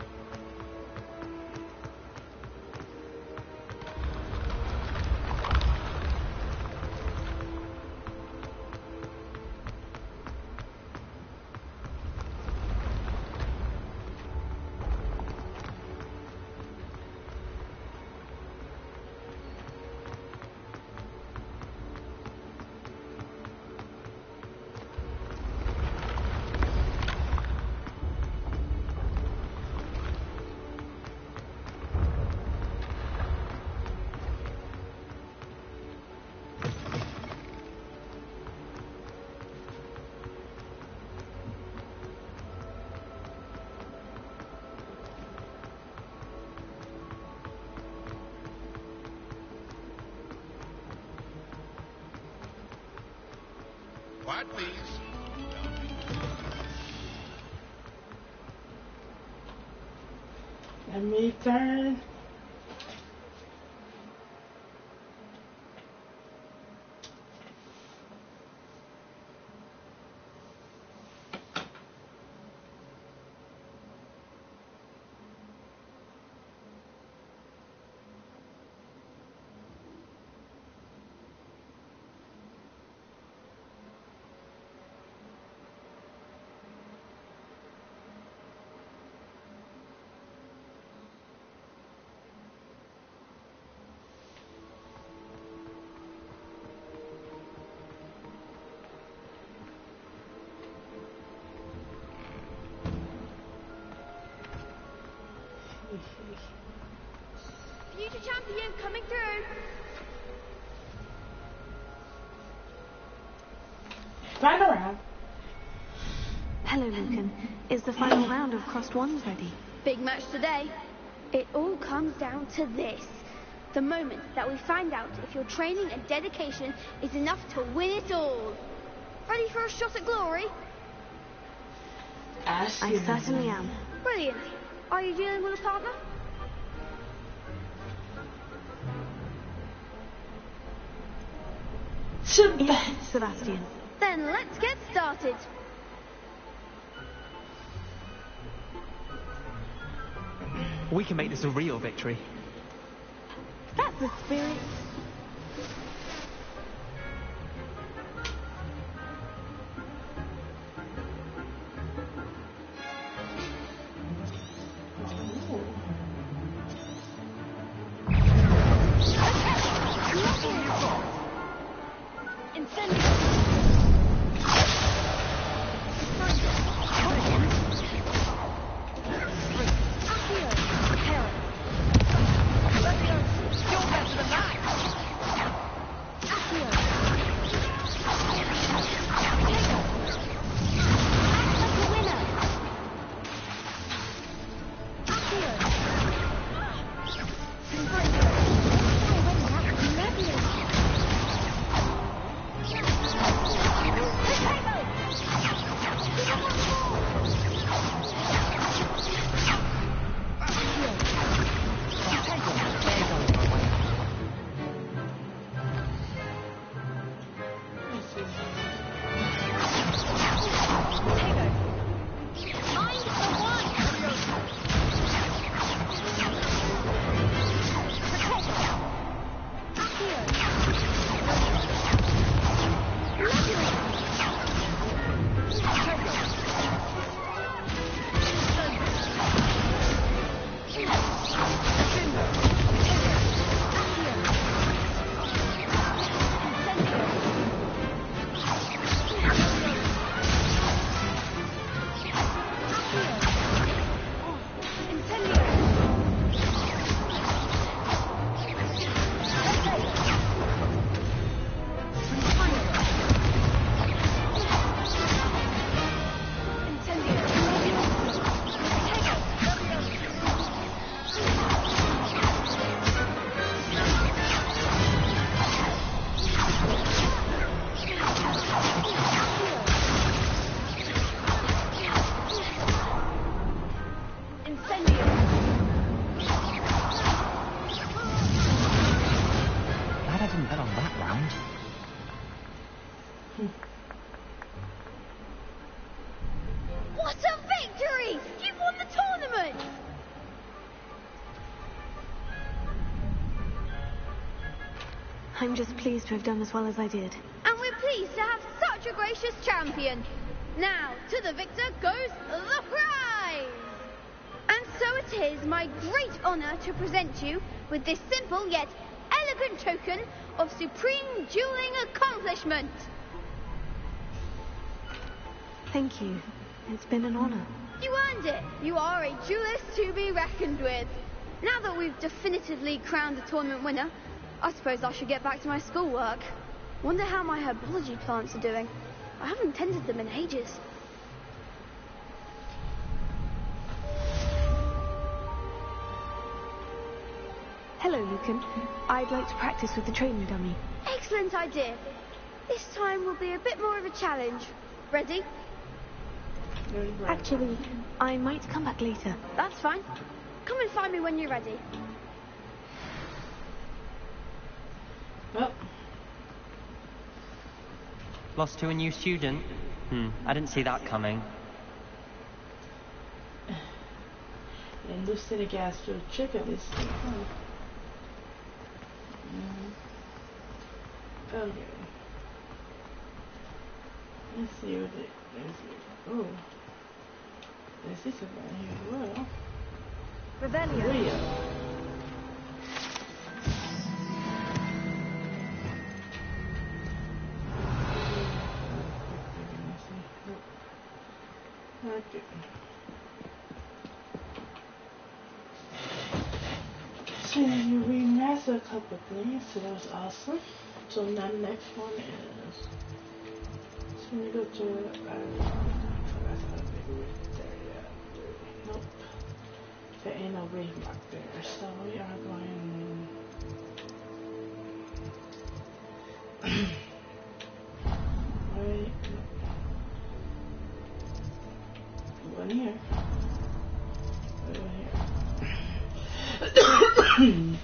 Quiet, please. Let me turn. Future champion coming through. Turn around. Hello, Lucan. Is the final round of Crossed Wands ready? Big match today. It all comes down to this. The moment that we find out if your training and dedication is enough to win it all. Ready for a shot at glory? I certainly am. Brilliant. Are you dealing with a partner? Yes, Sebastian. Then let's get started. We can make this a real victory. That's the spirit. You're better than that! What a victory! You've won the tournament! I'm just pleased to have done as well as I did. And we're pleased to have such a gracious champion. Now, to the victor goes the prize! And so it is my great honour to present you with this simple yet elegant token of supreme dueling accomplishment. Thank you. It's been an honour. You earned it. You are a duelist to be reckoned with. Now that we've definitively crowned the tournament winner, I suppose I should get back to my schoolwork. Wonder how my herbology plants are doing. I haven't tended them in ages. Hello, Lucan. I'd like to practice with the training dummy. Excellent idea. This time will be a bit more of a challenge. Ready? Actually, I might come back later. That's fine. Come and find me when you're ready. Well. Lost to a new student? I didn't see that coming. And Lieutenant Gas for a trick of this thing, huh? Okay. Let's see what it is. Oh. There's this one right here as well. Revelio. Okay. So you remastered a couple of things, so that was awesome. So now the next one is, so we go to, that's not a big rig there yet. Nope. There ain't no rig back there, so we are going, right, one here. One here.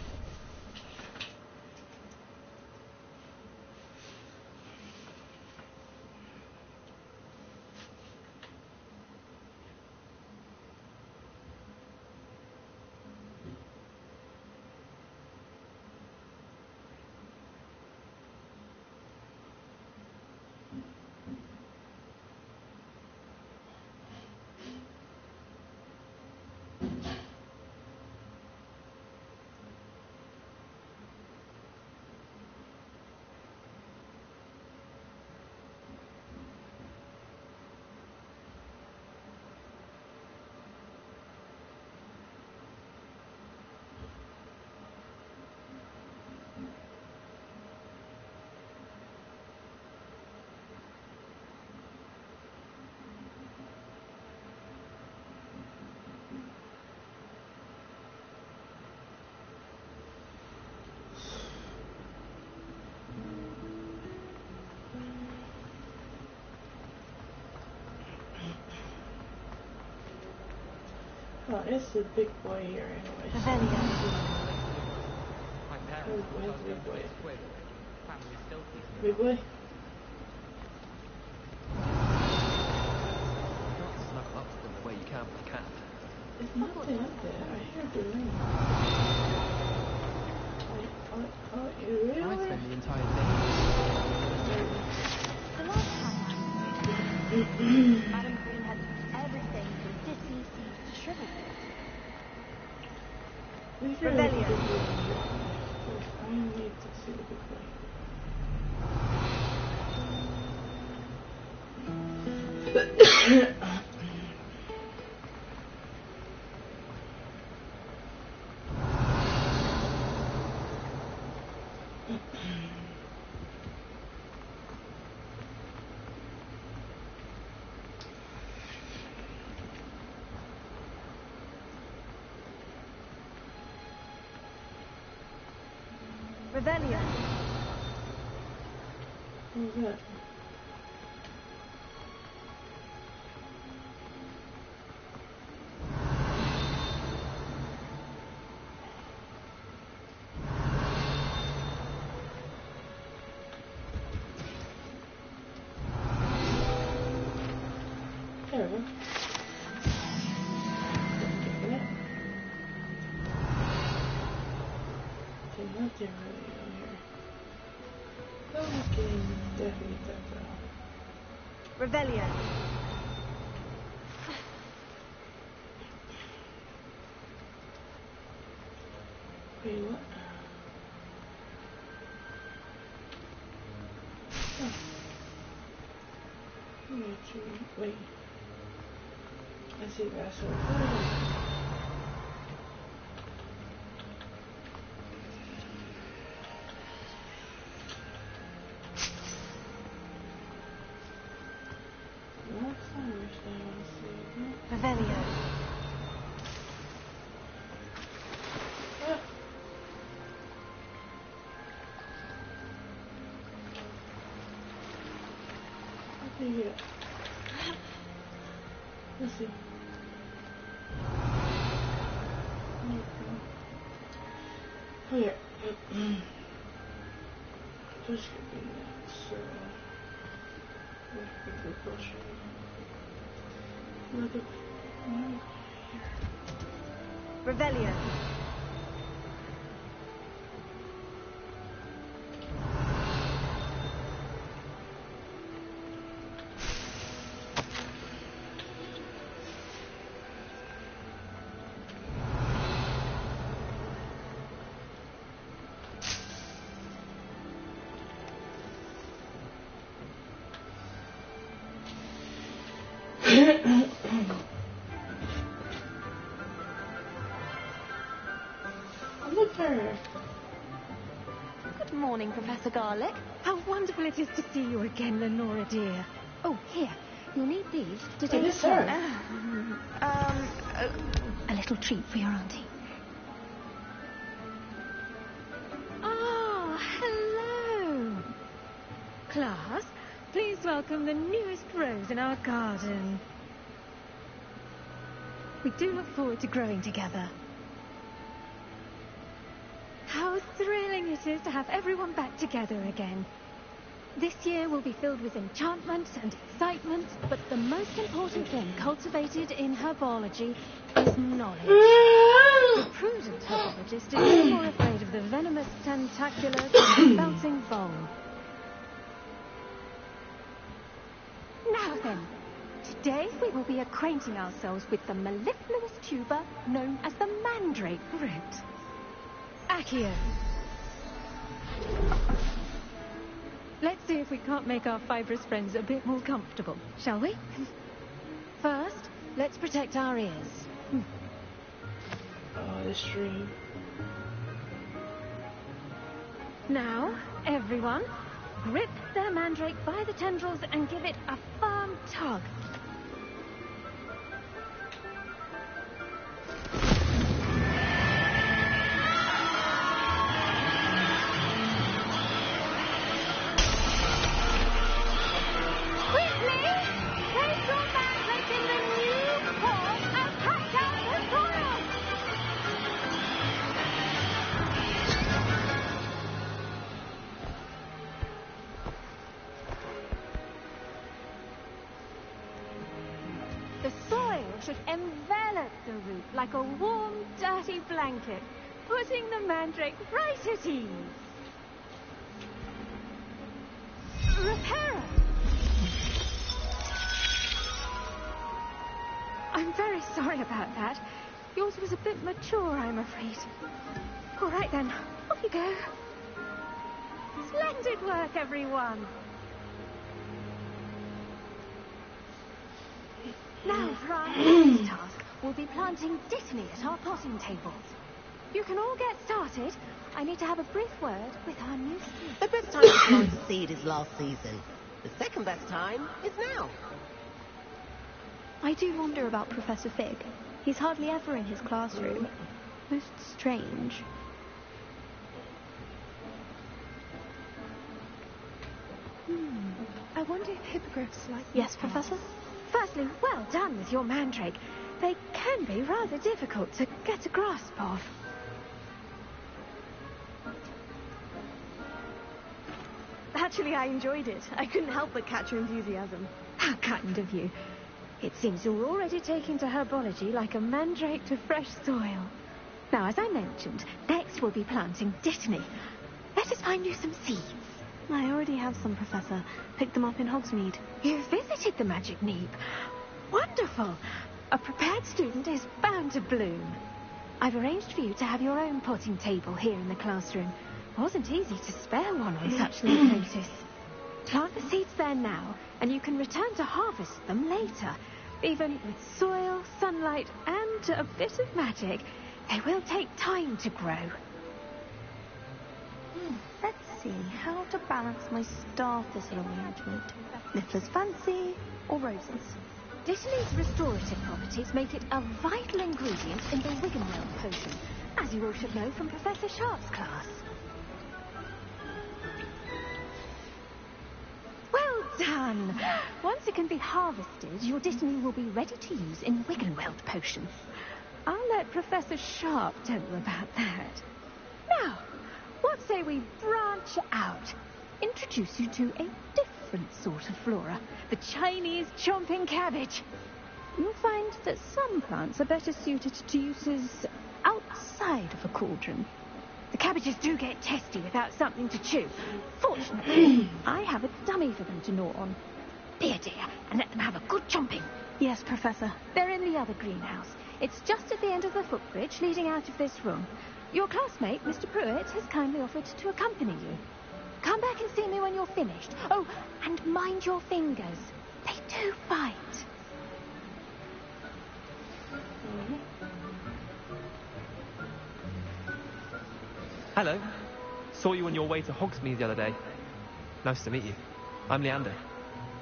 Oh, it's a big boy here anyway. Where's big boy? Big boy? Don't snuggle up to them the way you can with a cat. There's nothing up there. I hear the room. Oh, you really? I spend the entire day. The last time I Madam Queen had everything from Disney to shriveled. Rebellion. I need to see the big boy. Revelio. Who's that? There we go. Okay, nothing really on here. Okay, definitely that though. Revelio. Wait, what? Wait. I see that's what. Revelio. Yeah. Let's see. Oh yeah. This could be so. This could be frustrating. Look at Revelio. Good morning, Professor Garlick. How wonderful it is to see you again, Lenora dear. Oh, here. You'll need these to take yes, a sir. a little treat for your auntie. Ah, hello. Class, please welcome the newest rose in our garden. We do look forward to growing together. How thrilling it is to have everyone back together again. This year will be filled with enchantment and excitement, but the most important thing cultivated in herbology is knowledge. The prudent herbologist is no more afraid of the venomous tentacular than the bouncing vole. Now then, today we will be acquainting ourselves with the mellifluous tuber known as the mandrake root. Accio. Let's see if we can't make our fibrous friends a bit more comfortable, shall we? First, let's protect our ears. Oh, this stream. Now, everyone, grip their mandrake by the tendrils and give it a firm tug. Should envelop the root like a warm, dirty blanket, putting the mandrake right at ease. Reparo! I'm very sorry about that. Yours was a bit mature, I'm afraid. All right then, off you go. Splendid work, everyone. Now, for our next task, we'll be planting Dittany at our potting tables. You can all get started. I need to have a brief word with our new student. The best time to plant a seed is last season. The second best time is now. I do wonder about Professor Fig. He's hardly ever in his classroom. Most strange. I wonder if hippogriffs like... Yes, Professor? Firstly, well done with your mandrake. They can be rather difficult to get a grasp of. Actually, I enjoyed it. I couldn't help but catch your enthusiasm. How kind of you. It seems you're already taking to herbology like a mandrake to fresh soil. Now, as I mentioned, next we'll be planting Dittany. Let us find you some seeds. I already have some, Professor. Picked them up in Hogsmeade. You've visited the Magic Neep. Wonderful. A prepared student is bound to bloom. I've arranged for you to have your own potting table here in the classroom. Wasn't easy to spare one on such late notice. Plant the seeds there now, and you can return to harvest them later. Even with soil, sunlight, and a bit of magic, they will take time to grow. Let's see how to balance my star thistle arrangement. Niffler's fancy or roses? Dittany's restorative properties make it a vital ingredient in the Wiggenweld potion, as you all should know from Professor Sharp's class. Well done! Once it can be harvested, your Dittany will be ready to use in Wiggenweld potions. I'll let Professor Sharp tell you about that. Now, what say we branch out? Introduce you to a different sort of flora, the Chinese chomping cabbage. You'll find that some plants are better suited to uses outside of a cauldron. The cabbages do get testy without something to chew. Fortunately, I have a dummy for them to gnaw on. Be a dear and let them have a good chomping. Yes, Professor. They're in the other greenhouse. It's just at the end of the footbridge leading out of this room. Your classmate, Mr. Pruitt, has kindly offered to accompany you. Come back and see me when you're finished. Oh, and mind your fingers. They do bite. Hello. Saw you on your way to Hogsmeade the other day. Nice to meet you. I'm Leander.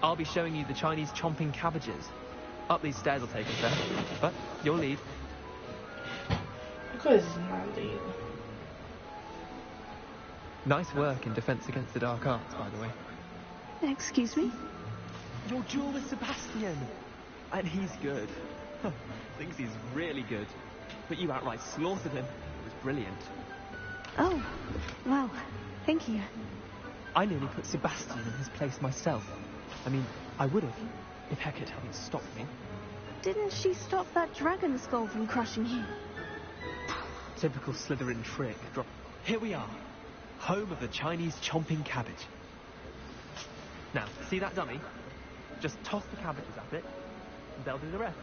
I'll be showing you the Chinese chomping cabbages. Up these stairs will take us there. But you'll lead. Of course it's not lead. Nice work in Defense Against the Dark Arts, by the way. Excuse me? Your duel with Sebastian! And he's good. Thinks he's really good. But you outright slaughtered him. It was brilliant. Oh, well, thank you. I nearly put Sebastian in his place myself. I mean, I would have, if Hecate hadn't stopped me. Didn't she stop that dragon skull from crushing you? Typical Slytherin trick. Here we are. Home of the Chinese chomping cabbage. Now, see that dummy? Just toss the cabbages at it, and they'll do the rest.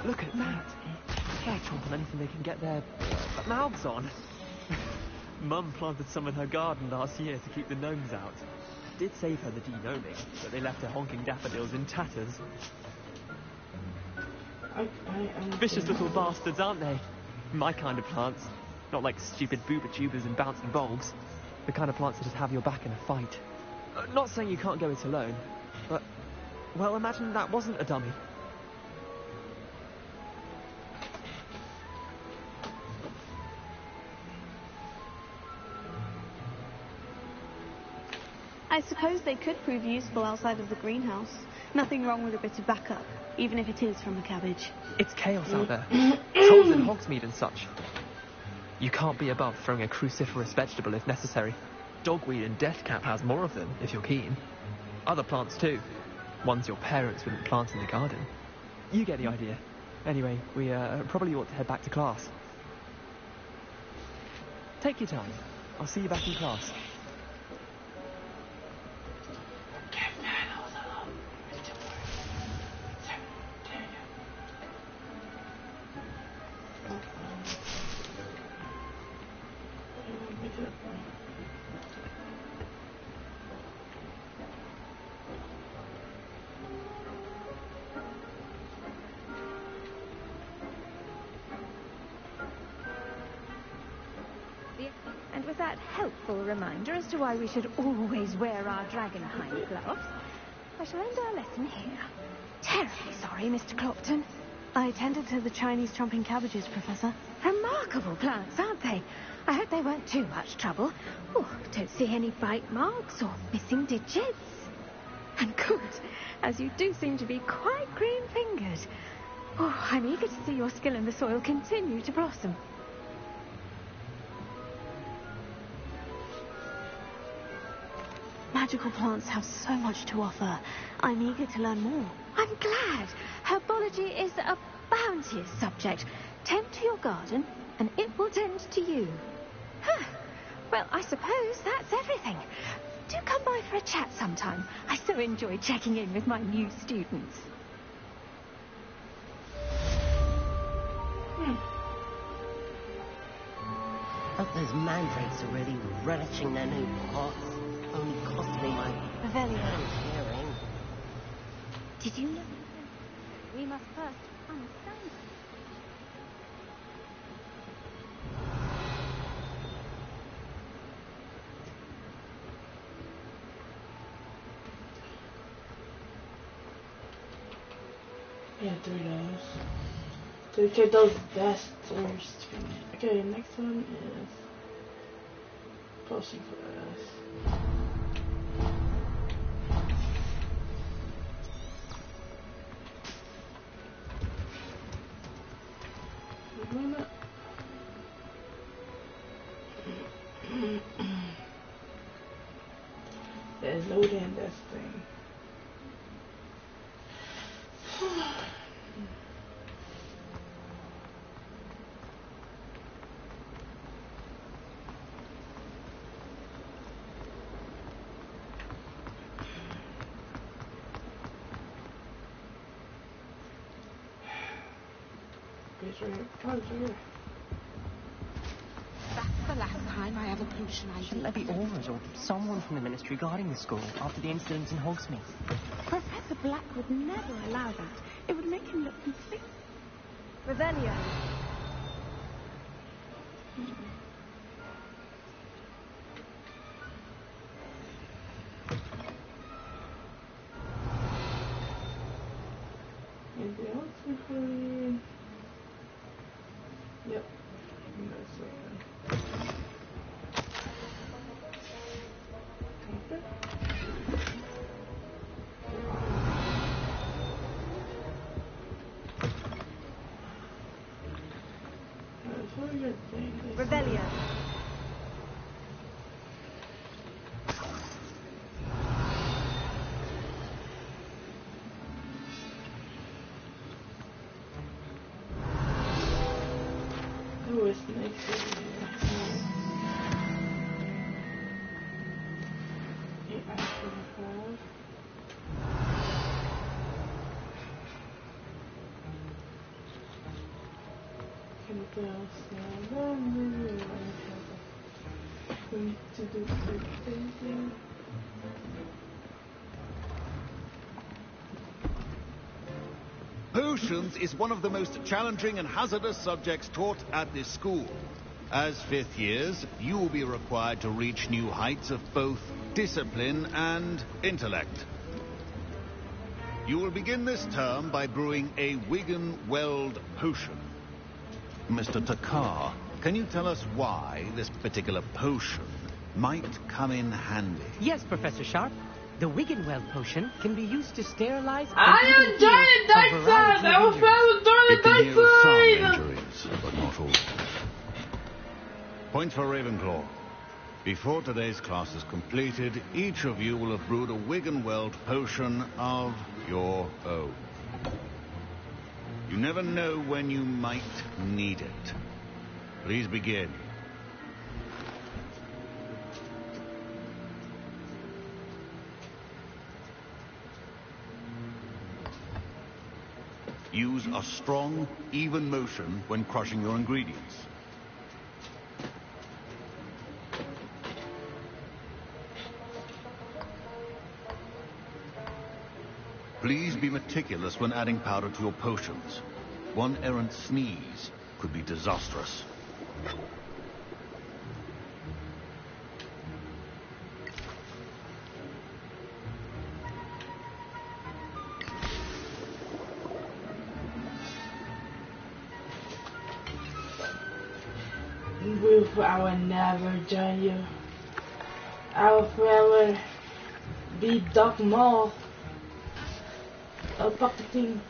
Look at that. They're chomping anything they can get their mouths on. Mum planted some in her garden last year to keep the gnomes out. Did save her the de-gnoming, but they left her honking daffodils in tatters. Vicious little bastards, aren't they? My kind of plants. Not like stupid booba-tubers and bouncing bulbs. The kind of plants that just have your back in a fight. Not saying you can't go it alone, but... well, imagine that wasn't a dummy. I suppose they could prove useful outside of the greenhouse. Nothing wrong with a bit of backup, even if it is from a cabbage. It's chaos out there. Trolls in Hogsmeade and such. You can't be above throwing a cruciferous vegetable if necessary. Dogweed and deathcap has more of them, if you're keen. Other plants too. Ones your parents wouldn't plant in the garden. You get the idea. Anyway, we probably ought to head back to class. Take your time. I'll see you back in class. And with that helpful reminder as to why we should always wear our dragon hide gloves, I shall end our lesson here. Terribly sorry, Mr. Clopton. I tended to the Chinese chomping cabbages, Professor. Remarkable plants, aren't they? I hope they weren't too much trouble. Oh, don't see any bite marks or missing digits. And good, as you do seem to be quite green-fingered. Oh, I'm eager to see your skill in the soil continue to blossom. Magical plants have so much to offer. I'm eager to learn more. I'm glad. Herbology is a bounteous subject. Tend to your garden, and it will tend to you. Huh. Well, I suppose that's everything. Do come by for a chat sometime. I so enjoy checking in with my new students. But those mandrakes are really relishing their new pots. Only cost me my Revelio. hearing. Did you know? We must first understand them. Yeah, $3. To get those bastards. Okay, next one is potion class. There's loading this thing. That's the last time I have a potion ID. Shouldn't there be auras or someone from the ministry guarding the school after the incident in Hogsmeade? Professor Black would never allow that. It would make him look complete. Revelio. Anything else before? Yep. That's okay. Revelio. Who is next? Potions is one of the most challenging and hazardous subjects taught at this school. As fifth years, you will be required to reach new heights of both discipline and intellect. You will begin this term by brewing a Wigan-Weld potion. Mr. Takar, can you tell us why this particular potion might come in handy? Yes, Professor Sharp. The Wiggenweld potion can be used to sterilize I am giant dark side! I was It can heal some side! injuries, but not all. Points for Ravenclaw. Before today's class is completed, each of you will have brewed a Wiggenweld potion of your own. You never know when you might need it. Please begin. Use a strong, even motion when crushing your ingredients. Please be meticulous when adding powder to your potions. One errant sneeze could be disastrous. I will never join you. I will forever be Doc Maul. A puppeting.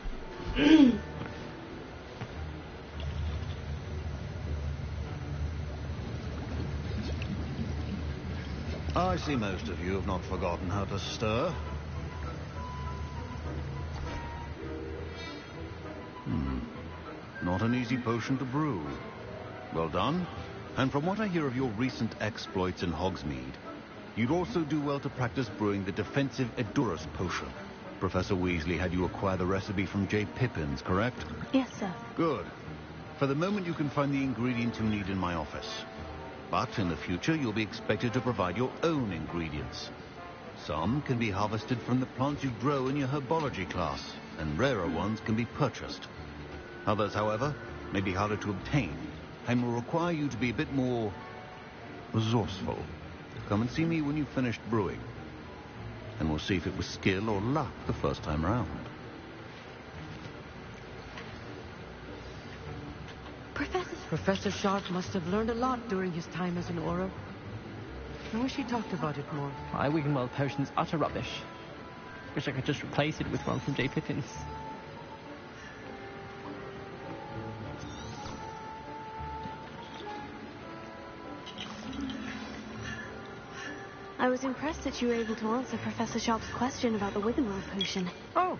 I see most of you have not forgotten how to stir. Not an easy potion to brew. Well done. And from what I hear of your recent exploits in Hogsmeade, you'd also do well to practice brewing the defensive Edurus potion. Professor Weasley had you acquire the recipe from J. Pippin's, correct? Yes, sir. Good. For the moment, you can find the ingredients you need in my office. But in the future, you'll be expected to provide your own ingredients. Some can be harvested from the plants you grow in your herbology class, and rarer ones can be purchased. Others, however, may be harder to obtain, and will require you to be a bit more resourceful. Come and see me when you've finished brewing, and we'll see if it was skill or luck the first time round. Professor Sharp must have learned a lot during his time as an Auror. I wish he talked about it more. My Wiggenweld potion's utter rubbish. Wish I could just replace it with one from J. Pippin's. I was impressed that you were able to answer Professor Sharp's question about the Wiggenweld potion. Oh,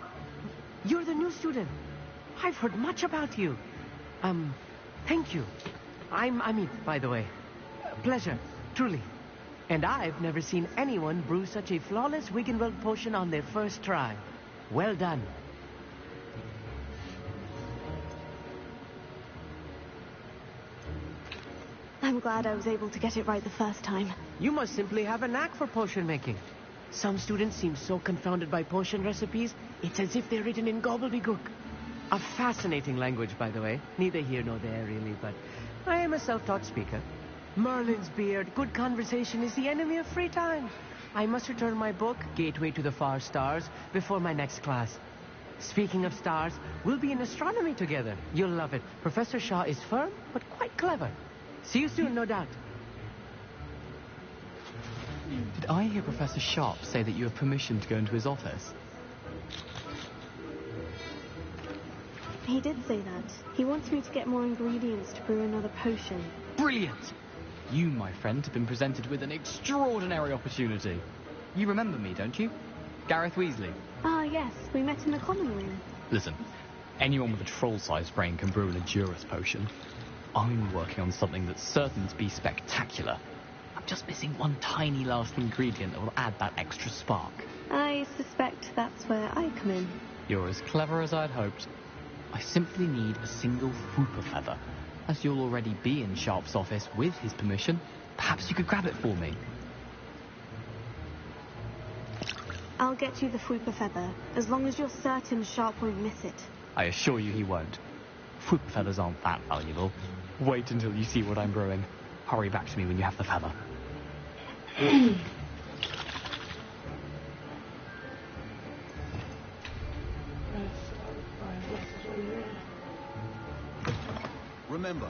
you're the new student. I've heard much about you. Thank you. I'm Amit, by the way. Pleasure, truly. And I've never seen anyone brew such a flawless Wiggenweld potion on their first try. Well done. I'm glad I was able to get it right the first time. You must simply have a knack for potion making. Some students seem so confounded by potion recipes, it's as if they're written in gobbledygook. A fascinating language, by the way. Neither here nor there, really, but I am a self-taught speaker. Merlin's beard, good conversation is the enemy of free time. I must return my book, Gateway to the Far Stars, before my next class. Speaking of stars, we'll be in astronomy together. You'll love it. Professor Shaw is firm, but quite clever. See you soon, no doubt. Did I hear Professor Sharp say that you have permission to go into his office? He did say that. He wants me to get more ingredients to brew another potion. Brilliant! You, my friend, have been presented with an extraordinary opportunity. You remember me, don't you? Gareth Weasley. Ah, yes. We met in the common room. Listen, anyone with a troll-sized brain can brew an Edurus potion. I'm working on something that's certain to be spectacular. I'm just missing one tiny last ingredient that will add that extra spark. I suspect that's where I come in. You're as clever as I'd hoped. I simply need a single Whooper feather. As you'll already be in Sharp's office with his permission, perhaps you could grab it for me. I'll get you the Whooper feather, as long as you're certain Sharp won't miss it. I assure you he won't. Whooper feathers aren't that valuable. Wait until you see what I'm brewing. Hurry back to me when you have the feather. Remember,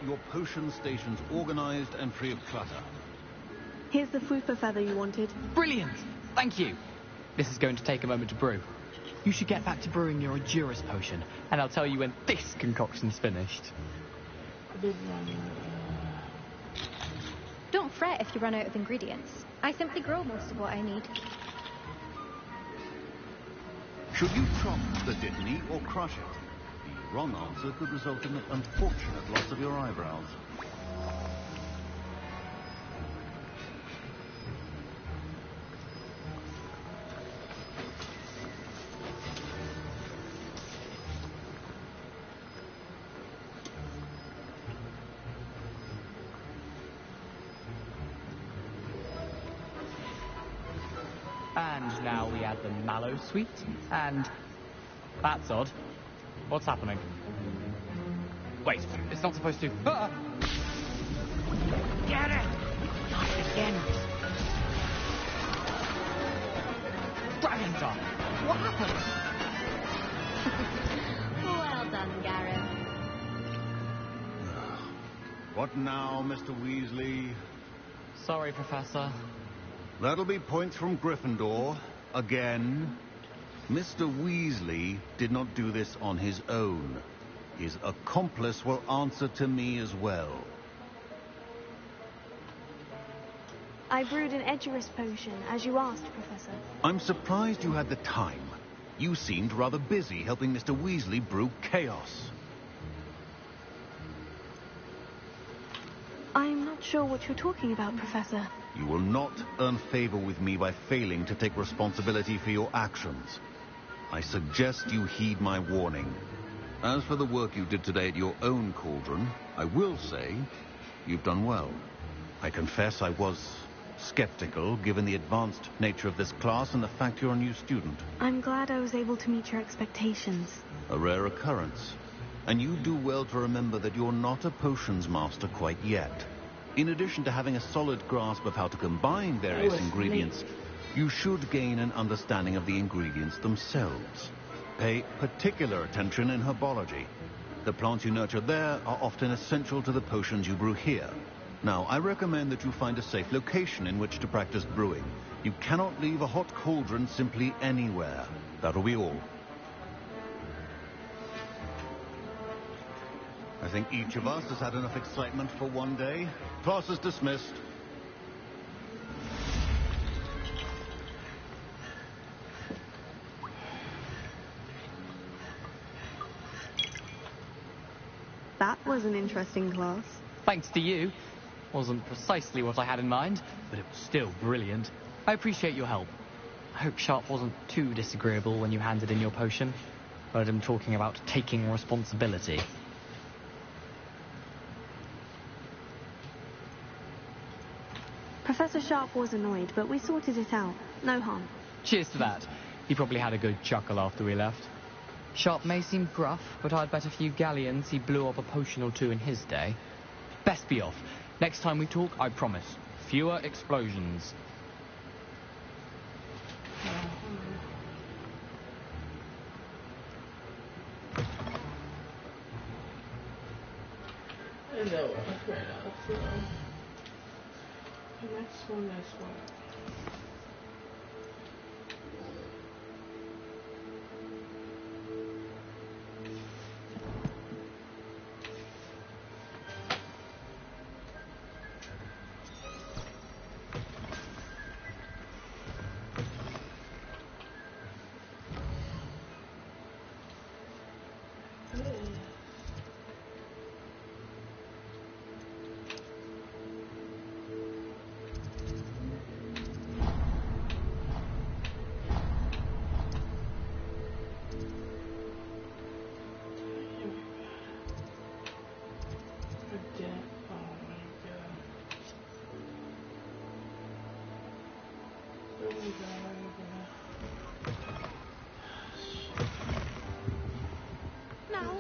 your potion station's organized and free of clutter. Here's the Whooper feather you wanted. Brilliant! Thank you. This is going to take a moment to brew. You should get back to brewing your Edurus potion, and I'll tell you when this concoction's finished. Don't fret if you run out of ingredients. I simply grow most of what I need. Should you chop the Dittany or crush it? The wrong answer could result in the unfortunate loss of your eyebrows. And now we add the mallow sweet, and... That's odd. What's happening? Wait, it's not supposed to... Ah! Get it! Not again. Dragons up! What happened? Well done, Gareth. What now, Mr. Weasley? Sorry, Professor. That'll be points from Gryffindor. Again. Mr. Weasley did not do this on his own. His accomplice will answer to me as well. I brewed an Edgerus potion, as you asked, Professor. I'm surprised you had the time. You seemed rather busy helping Mr. Weasley brew chaos. I'm not sure what you're talking about, Professor. You will not earn favor with me by failing to take responsibility for your actions. I suggest you heed my warning. As for the work you did today at your own cauldron, I will say you've done well. I confess I was skeptical, given the advanced nature of this class and the fact you're a new student. I'm glad I was able to meet your expectations. A rare occurrence. And you do well to remember that you're not a potions master quite yet. In addition to having a solid grasp of how to combine various ingredients, you should gain an understanding of the ingredients themselves. Pay particular attention in herbology. The plants you nurture there are often essential to the potions you brew here. Now, I recommend that you find a safe location in which to practice brewing. You cannot leave a hot cauldron simply anywhere. That'll be all. I think each of us has had enough excitement for one day. Class is dismissed. That was an interesting class. Thanks to you. Wasn't precisely what I had in mind, but it was still brilliant. I appreciate your help. I hope Sharp wasn't too disagreeable when you handed in your potion. Heard him talking about taking responsibility. Professor Sharp was annoyed, but we sorted it out. No harm. Cheers to that. He probably had a good chuckle after we left. Sharp may seem gruff, but I'd bet a few galleons he blew up a potion or two in his day. Best be off. Next time we talk, I promise. Fewer explosions. No, fair enough. Next one. Now,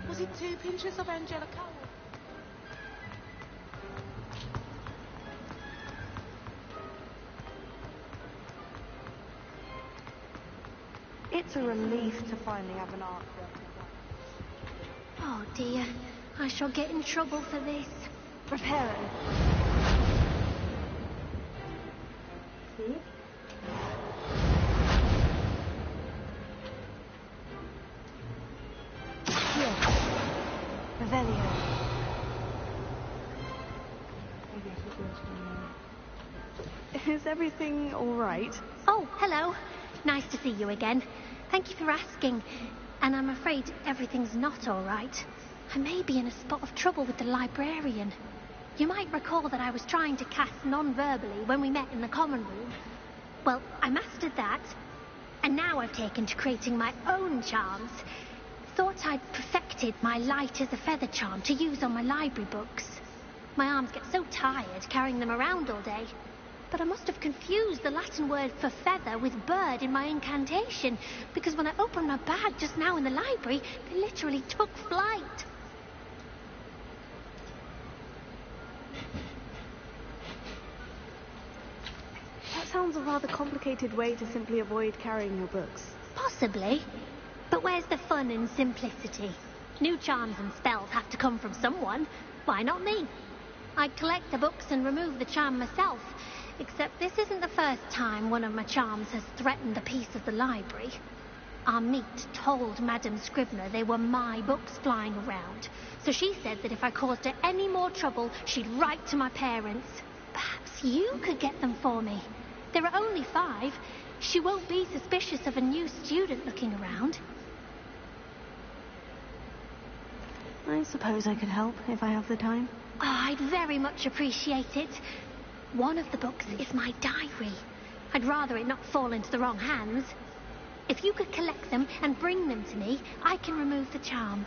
was it 2 pinches of Angelica? It's a relief to finally have an answer. Oh dear, I shall get in trouble for this. Preparing. Is everything all right? Oh, hello. Nice to see you again. Thank you for asking. And I'm afraid everything's not all right. I may be in a spot of trouble with the librarian. You might recall that I was trying to cast non-verbally when we met in the common room. Well, I mastered that. And now I've taken to creating my own charms. Thought I'd perfected my light as a feather charm to use on my library books. My arms get so tired carrying them around all day. But I must have confused the Latin word for feather with bird in my incantation, because when I opened my bag just now in the library, they literally took flight. sounds a rather complicated way to simply avoid carrying your books. Possibly. But where's the fun in simplicity? New charms and spells have to come from someone. Why not me? I'd collect the books and remove the charm myself. Except this isn't the first time one of my charms has threatened a piece of the library. Our meet told Madame Scrivener they were my books flying around. So she said that if I caused her any more trouble, she'd write to my parents. Perhaps you could get them for me. There are only 5. She won't be suspicious of a new student looking around. I suppose I could help if I have the time. Oh, I'd very much appreciate it. One of the books is my diary. I'd rather it not fall into the wrong hands. If you could collect them and bring them to me, I can remove the charm.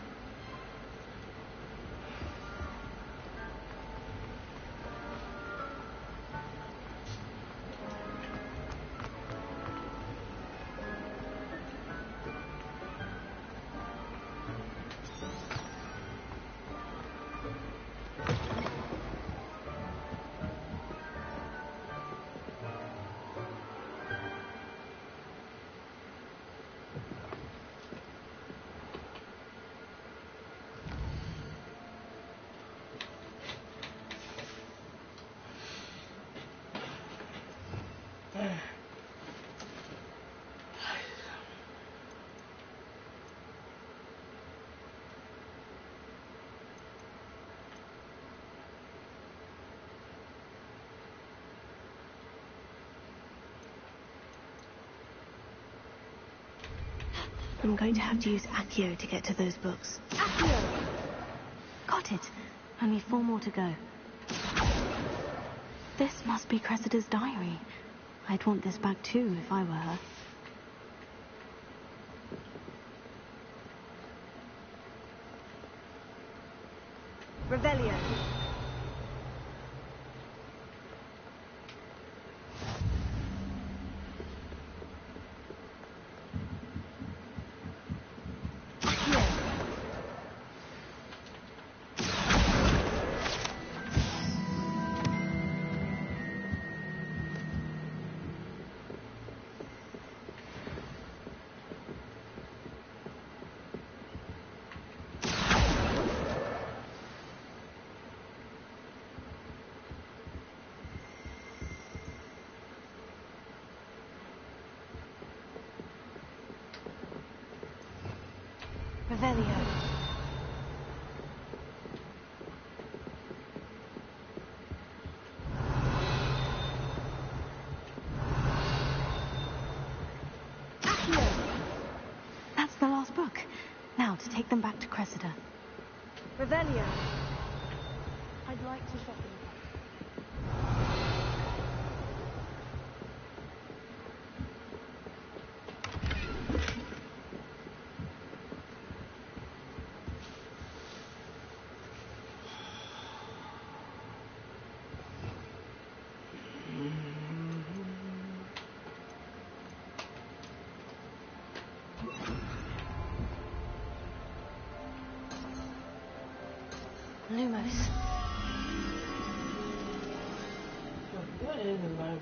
I'm going to have to use Accio to get to those books. Accio! Got it. Only 4 more to go. This must be Cressida's diary. I'd want this back too if I were her. Revelio. Revelio. That's the last book. Now to take them back to Cressida. Revelio. I'd like to shop in. Lumos. What is a library?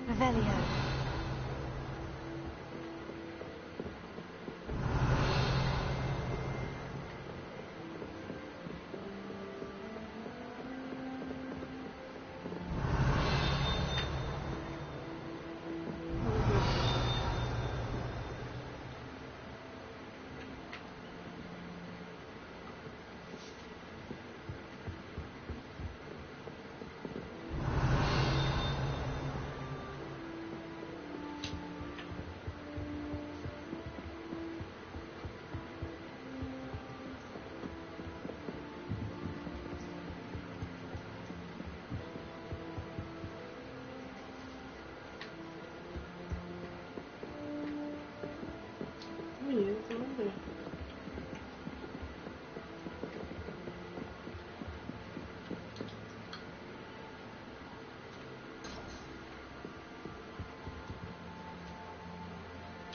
Revelio.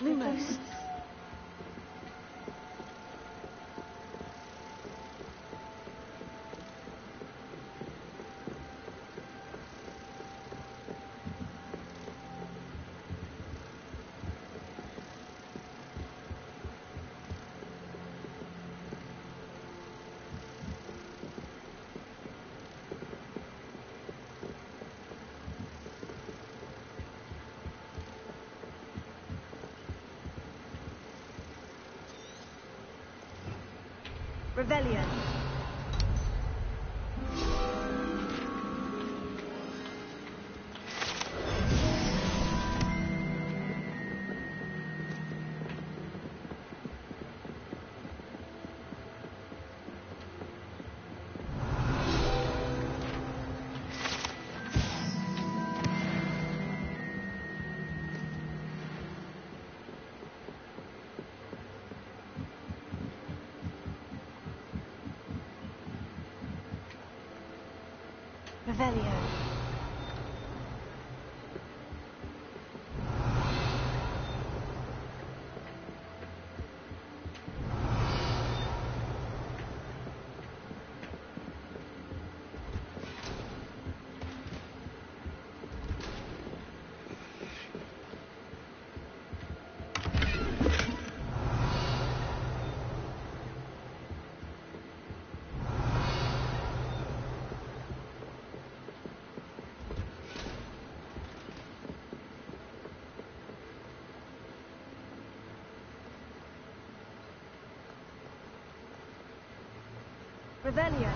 Lumos. Revelio. Revelio. Revelio.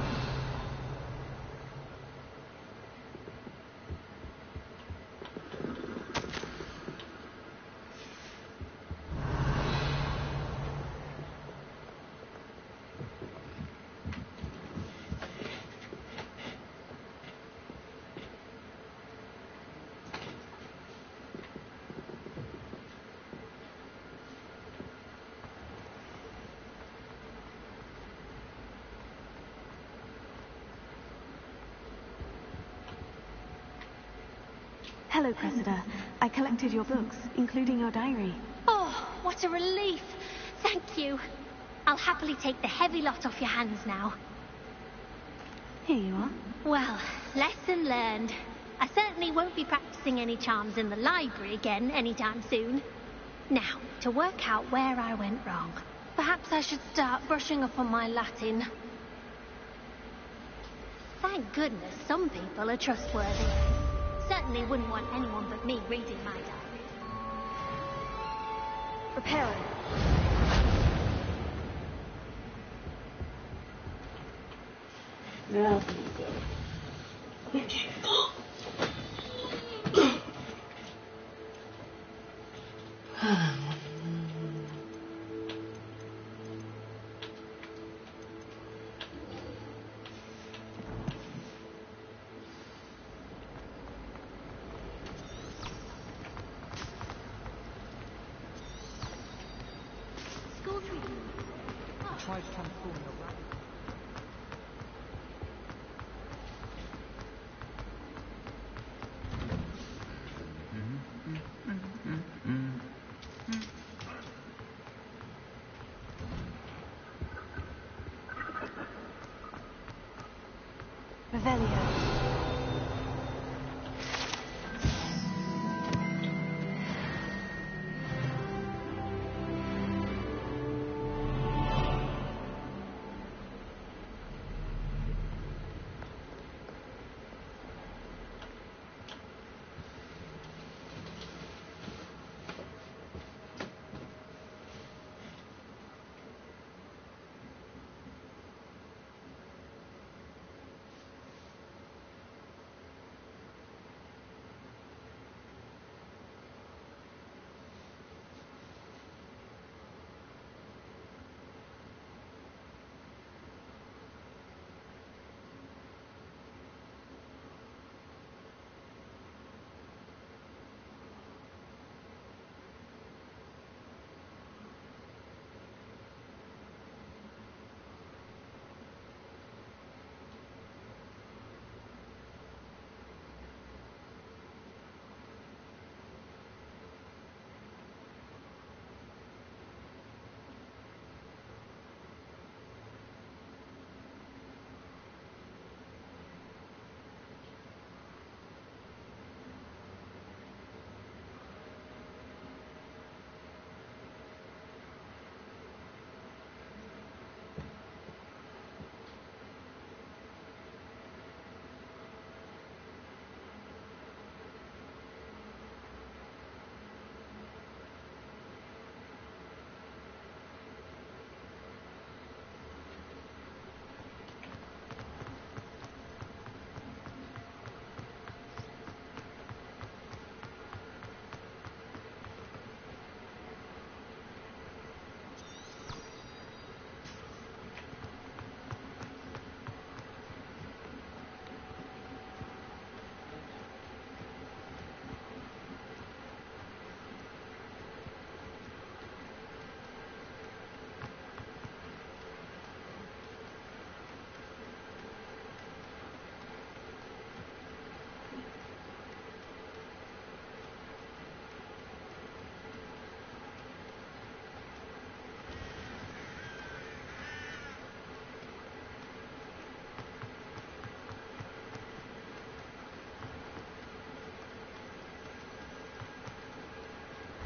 Hello, Cressida. I collected your books, including your diary. Oh, what a relief. Thank you. I'll happily take the heavy lot off your hands now. Here you are. Well, lesson learned. I certainly won't be practicing any charms in the library again anytime soon. Now, to work out where I went wrong. Perhaps I should start brushing up on my Latin. Thank goodness some people are trustworthy. Certainly wouldn't want anyone but me reading my diary. Reparo. Now, Try transforming a rabbit. Revelio.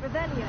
Revelio.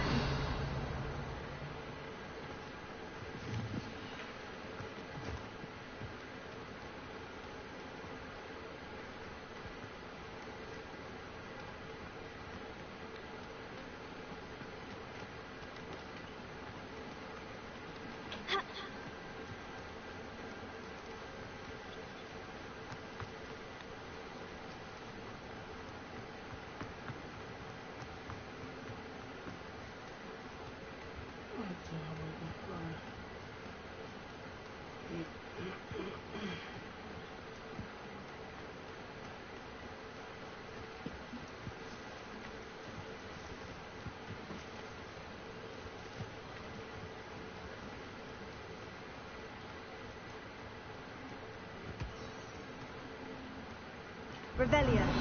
Revelio.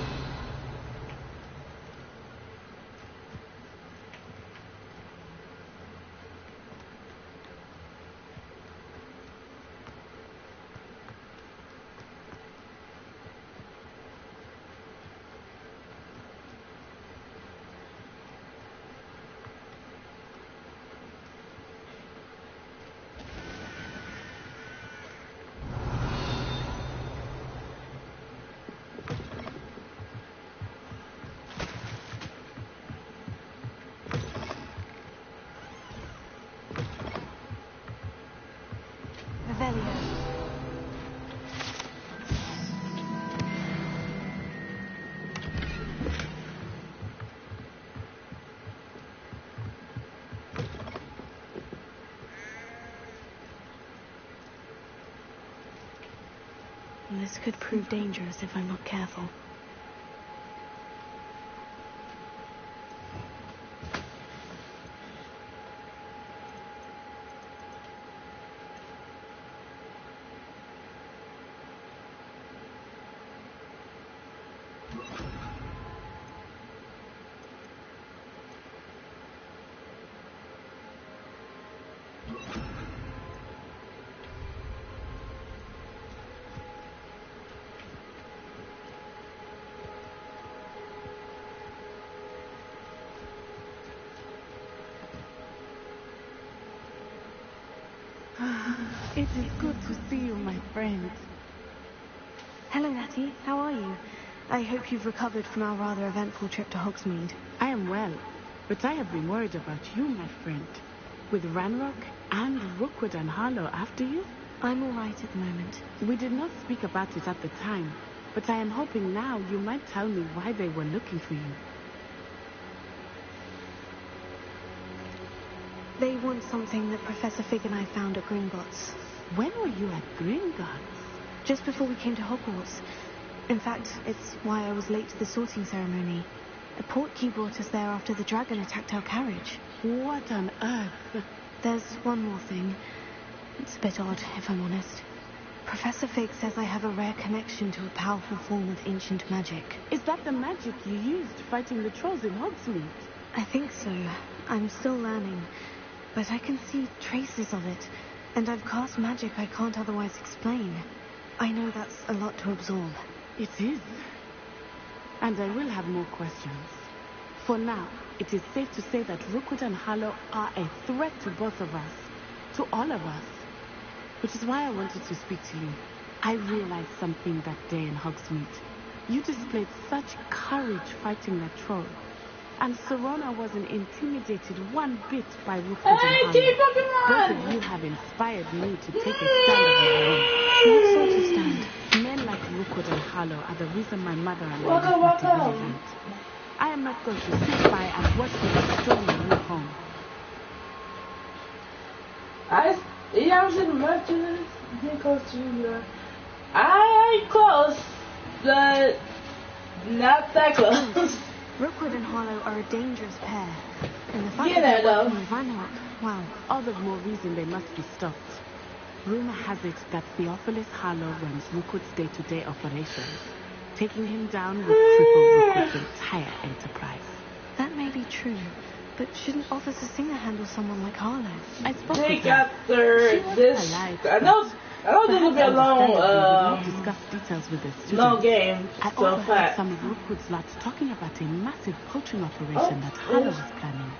This could prove dangerous if I'm not careful. It is good to see you, my friend. Hello, Natty. How are you? I hope you've recovered from our rather eventful trip to Hogsmeade. I am well, but I have been worried about you, my friend. With Ranrock and Rookwood and Harlow after you? I'm all right at the moment. We did not speak about it at the time, but I am hoping now you might tell me why they were looking for you. They want something that Professor Fig and I found at Gringotts. When were you at Gringotts? Just before we came to Hogwarts. In fact, it's why I was late to the sorting ceremony. A portkey brought us there after the dragon attacked our carriage. What on earth? There's one more thing. It's a bit odd, if I'm honest. Professor Fig says I have a rare connection to a powerful form of ancient magic. Is that the magic you used fighting the trolls in Hogsmeade? I think so. I'm still learning. But I can see traces of it, and I've cast magic I can't otherwise explain. I know that's a lot to absorb. It is. And I will have more questions. For now, it is safe to say that Rookwood and Harlow are a threat to both of us. To all of us. Which is why I wanted to speak to you. I realized something that day in Hogsmeade. You displayed such courage fighting that troll. And Serona wasn't intimidated one bit by Rookwood and Harlow. Both of you have inspired me to take a stand of my own. What sort of stand? Men like Rookwood and Harlow are the reason my mother and I left the event. I am not going to sit by and watch them destroy my new home. I was in Merchants, I ain't close, but not that close. Rookwood and Harlow are a dangerous pair. And the fact that they're working with Ranrock, wow. All the more reason they must be stopped. Rumor has it that Theophilus Harlow runs Rookwood's day-to-day operations. Taking him down would cripple Rookwood's entire enterprise. That may be true, but shouldn't Officer Singer handle someone like Harlow? I spoke They with got her. this. I know this will be a long, discuss details with the students. long game. I So also heard fast. some of Rookwood's lads talking about a massive poaching operation that Harlow was planning.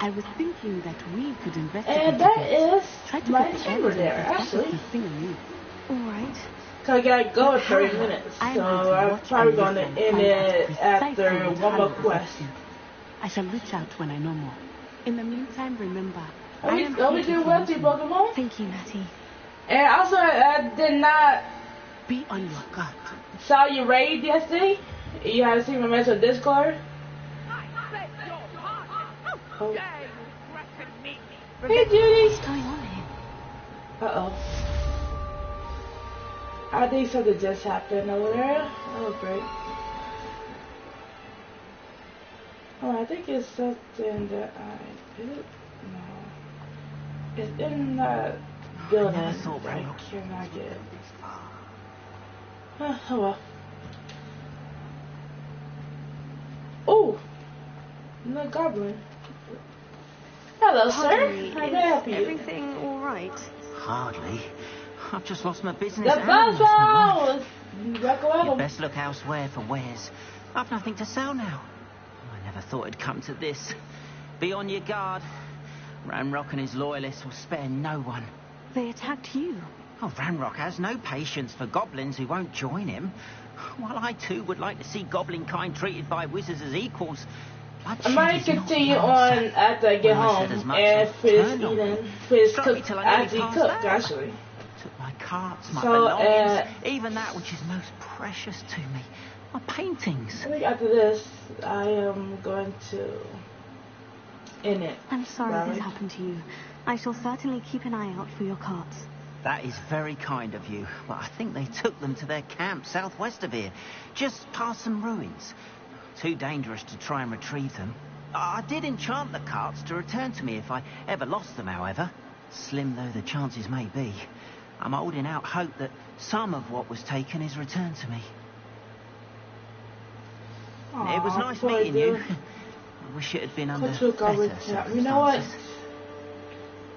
I was thinking that we could investigate. And that is Try to my get chamber there, actually. Alright. Cause I gotta go in 30 minutes, so I'm probably gonna end it after one more quest. I shall reach out when I know more. In the meantime, remember, Are we doing well to Pokemon? Thank you, Natty. And also, I did not be on your guard. Saw your raid yesterday. You had to see my message on Discord. Oh. Hey, Judy. What's going on here? Uh-oh. I think something just happened over there. Oh, great. Oh, I think it's something that I did. No. It's in that building. I cannot get it. Oh, well. Oh! No goblin. Hello, sir. How can I help you? Everything alright? Hardly. I've just lost my business. The buzzballs! You best look elsewhere for wares. I've nothing to sell now. I never thought it'd come to this. Be on your guard. Ranrock and his loyalists will spare no one. They attacked you. Oh, Ranrock has no patience for goblins who won't join him. While I too would like to see goblin kind treated by wizards as equals, I might continue on after I get home and finish cook as he cooked, actually. Took my carts, my belongings, even that which is most precious to me, my paintings. I think after this, I am going to end it. I'm sorry this happened to you. I shall certainly keep an eye out for your carts. That is very kind of you, but I think they took them to their camp southwest of here, just past some ruins. Too dangerous to try and retrieve them. I did enchant the carts to return to me if I ever lost them, however. Slim though the chances may be, I'm holding out hope that some of what was taken is returned to me. Aww, it was nice meeting you. I wish it had been under better circumstances. You know what?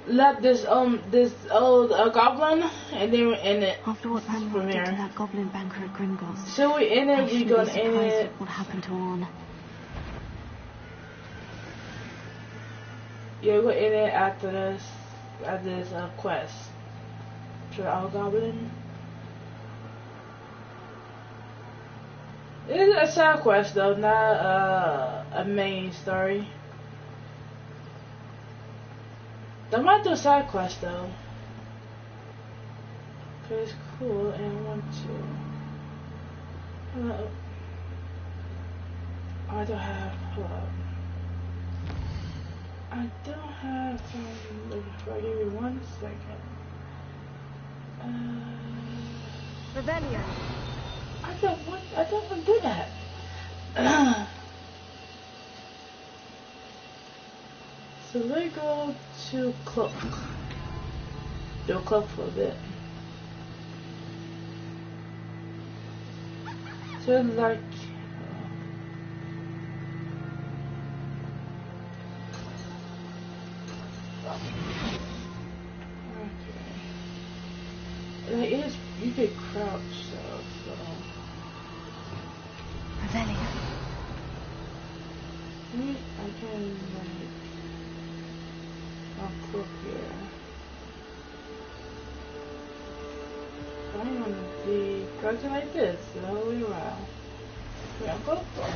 Let this old goblin and then end it. After what Ranrock did to that goblin banker at Gringotts. So we end it, we're gonna end it. What happened to Orn? Yeah, we'll end it after this quest. To the old goblin. It is a side quest though, not a main story. I might do a side quest though. Cause it's cool and I want to. I don't have. Hold up. I don't have. Give me 1 second. Rebellion. I don't want to do that. So we go to cloak. Do a cloak for a bit. So like okay. It is you can crouch so Rebellion. I can like I'll click here. I'm gonna be crouching like this the whole way around. Yeah, go for it.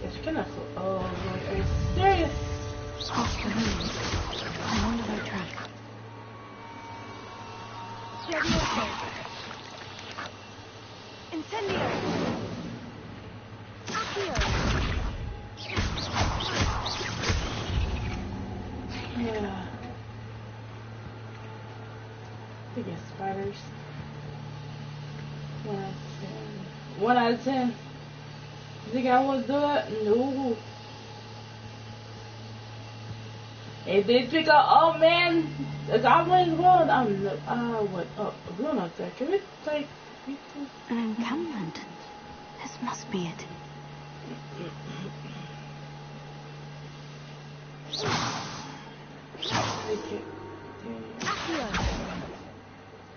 Yes, can I go? Oh, are you serious? Off the moon. I'm on the right track. Incendio! Accio! Yeah. I think it's spiders. 1 out of 10. 1 out of 10. You think I would do it? No. If they pick up, oh man, the goblin's world, I would up. We're not there. Can we play? An encampment. This must be it.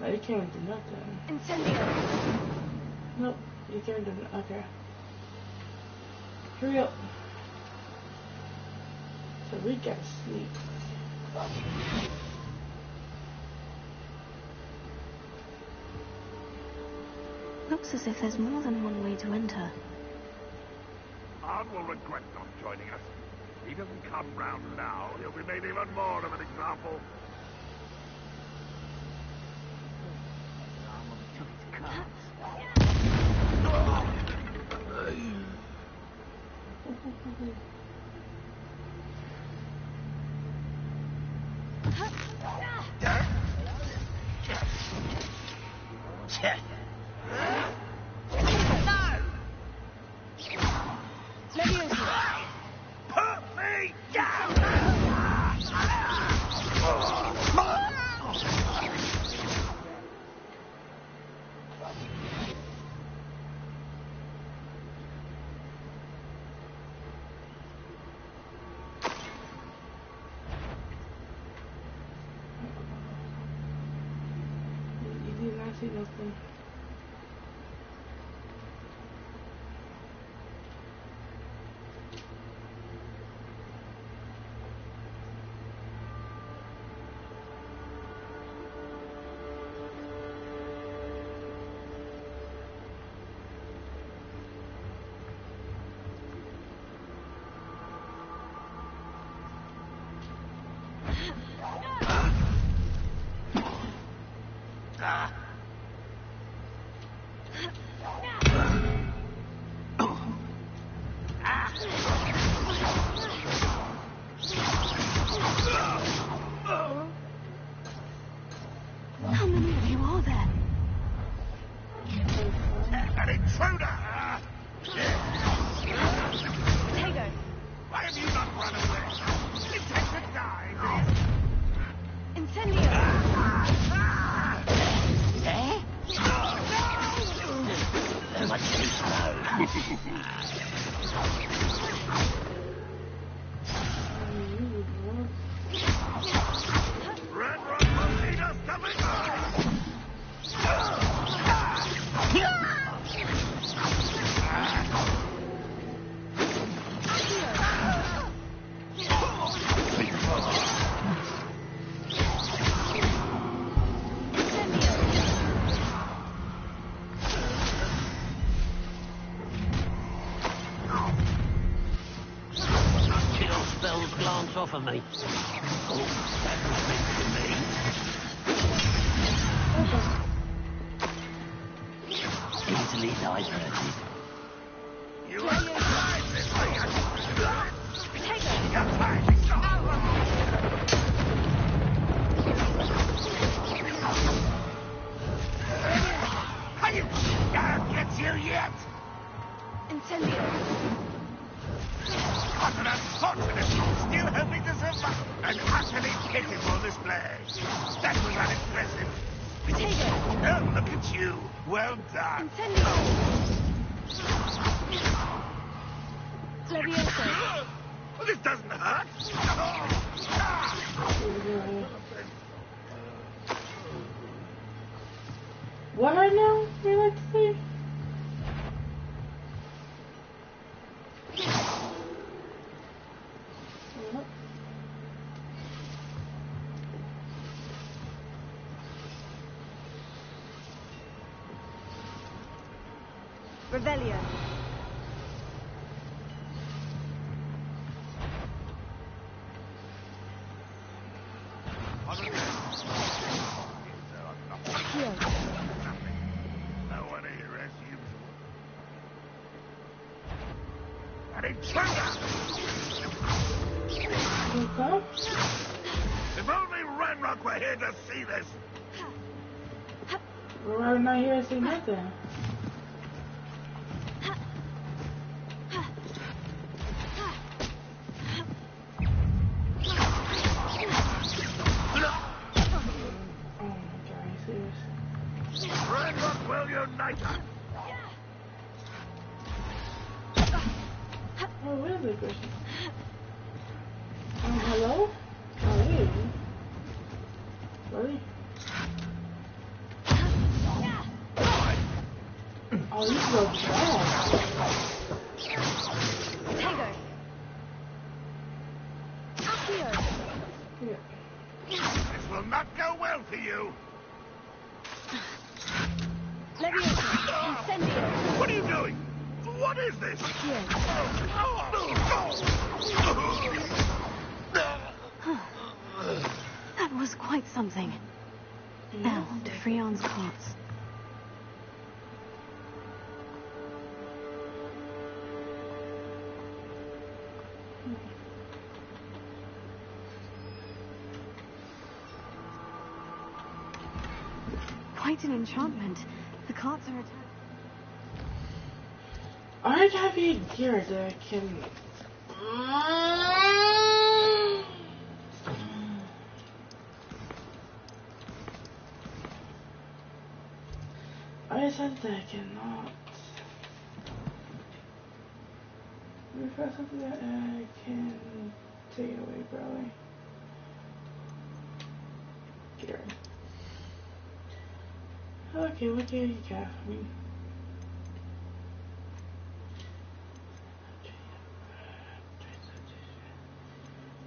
No, you can't do nothing. Incendio. Nope, you can't do nothing. Okay. Hurry up. So we gotta sleep. Looks as if there's more than one way to enter. Ard will regret not joining us. If he doesn't come round now, he'll be made even more of an example. You did not see nothing. How many of you are there? An intruder! Tego! Why have you not run away? You take the die, Incendio! Eh? Much too slow. Red Rock will lead us to victory! Chill spells glance off of me. Oh, that was meant for me. Easily diverted. You have tried this way! Are you? I'll get you yet! Incendio! What an unfortunate still hoping to survive. An utterly pitiful display. That was unimpressive. Potato! Oh, look at you. Well done. Levioso! Well, this doesn't hurt. What right now? You like to see? Revelio! No one here as usual. An intruder! If only Ranrock were here to see this. Well, I'm not here to see nothing. Ranrock will unite us. Oh, where is it, Christian? Hello? Oh, hey. Really? Oh, you so bad. Tango! to you? Incendio. What are you doing? What is this? That was quite something. Now, to Freon's carts. Quite an enchantment. The carts are attacked. I gotta be a gear that can. I said that I cannot. If that's something that I can take it away, probably. Gear. Okay, what do you got for me?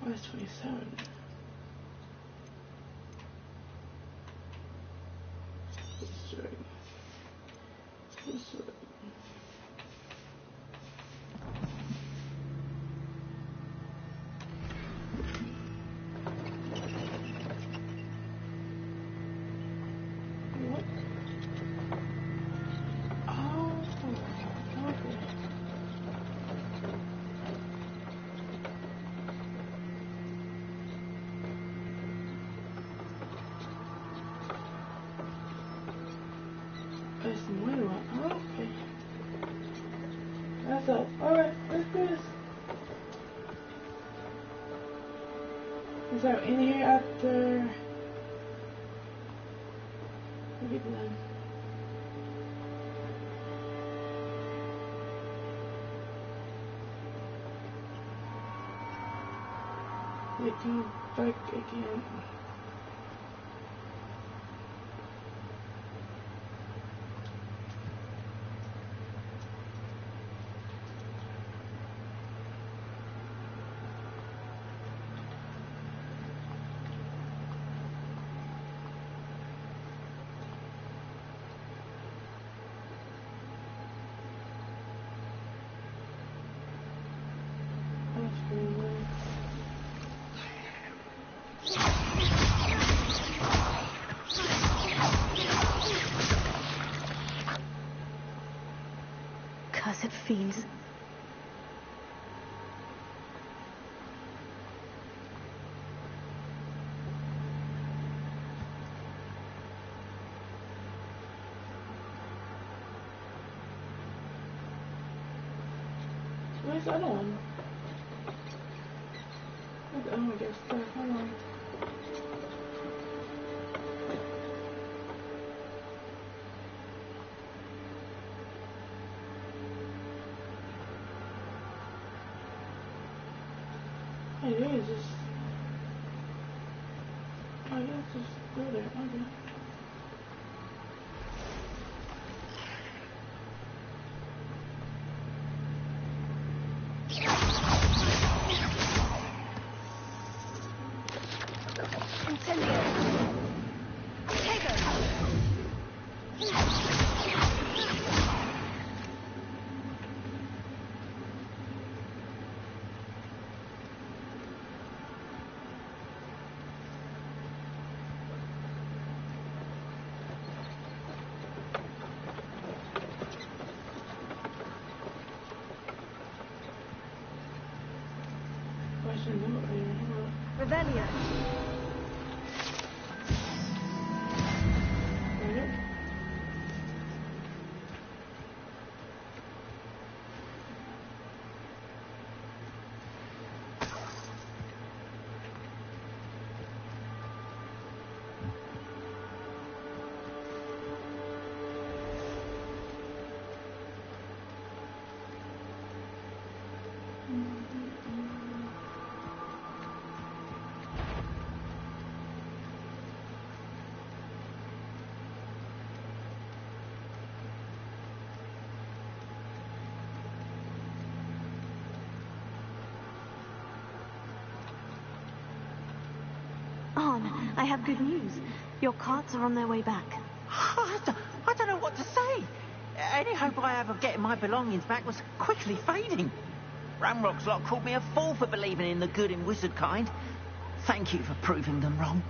Oh, that's 27. This way. This way. What? Oh, okay. That's the money one. Oh, okay. That's all. Alright, let's do this. Is there any here after we get done? We come back again. Cursed fiends. Where's the other one? Where's the other one get stuck? Hold on. Hey, it is just. Oh, yeah, just go there. Okay. Revelio. On, I have good news. Your carts are on their way back. I don't know what to say. Any hope I have of getting my belongings back was quickly fading. Ramrock's lot called me a fool for believing in the good in wizard kind. Thank you for proving them wrong.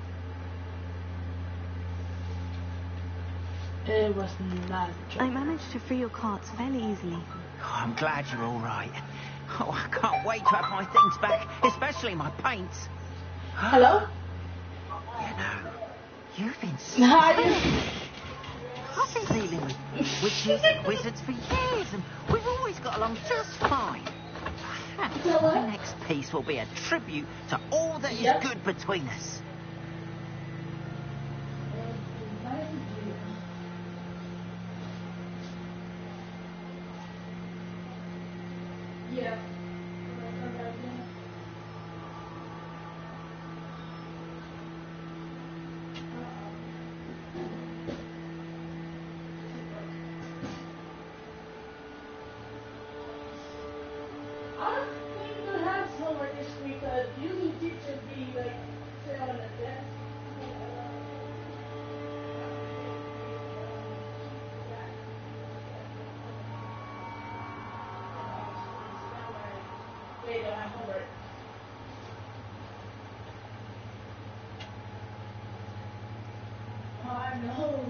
It was not true. I managed to free your carts fairly easily. Oh, I'm glad you're all right. Oh, I can't wait to have my things back, especially my paints. Hello? You know, you've been spying. I've been dealing with witches and wizards for years, and we've always got along just fine. My next piece will be a tribute to all that is good between us. Yeah. I don't think you have homework this week because usually teachers be like sit on the desk. They don't have homework. Oh, I know.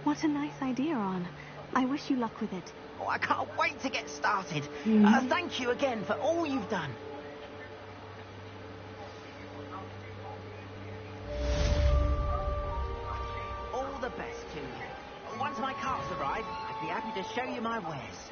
What a nice idea, Ron. I wish you luck with it. Oh, I can't wait to get started. Thank you again for all you've done. All the best to you. Once my carts arrive, I'd be happy to show you my wares.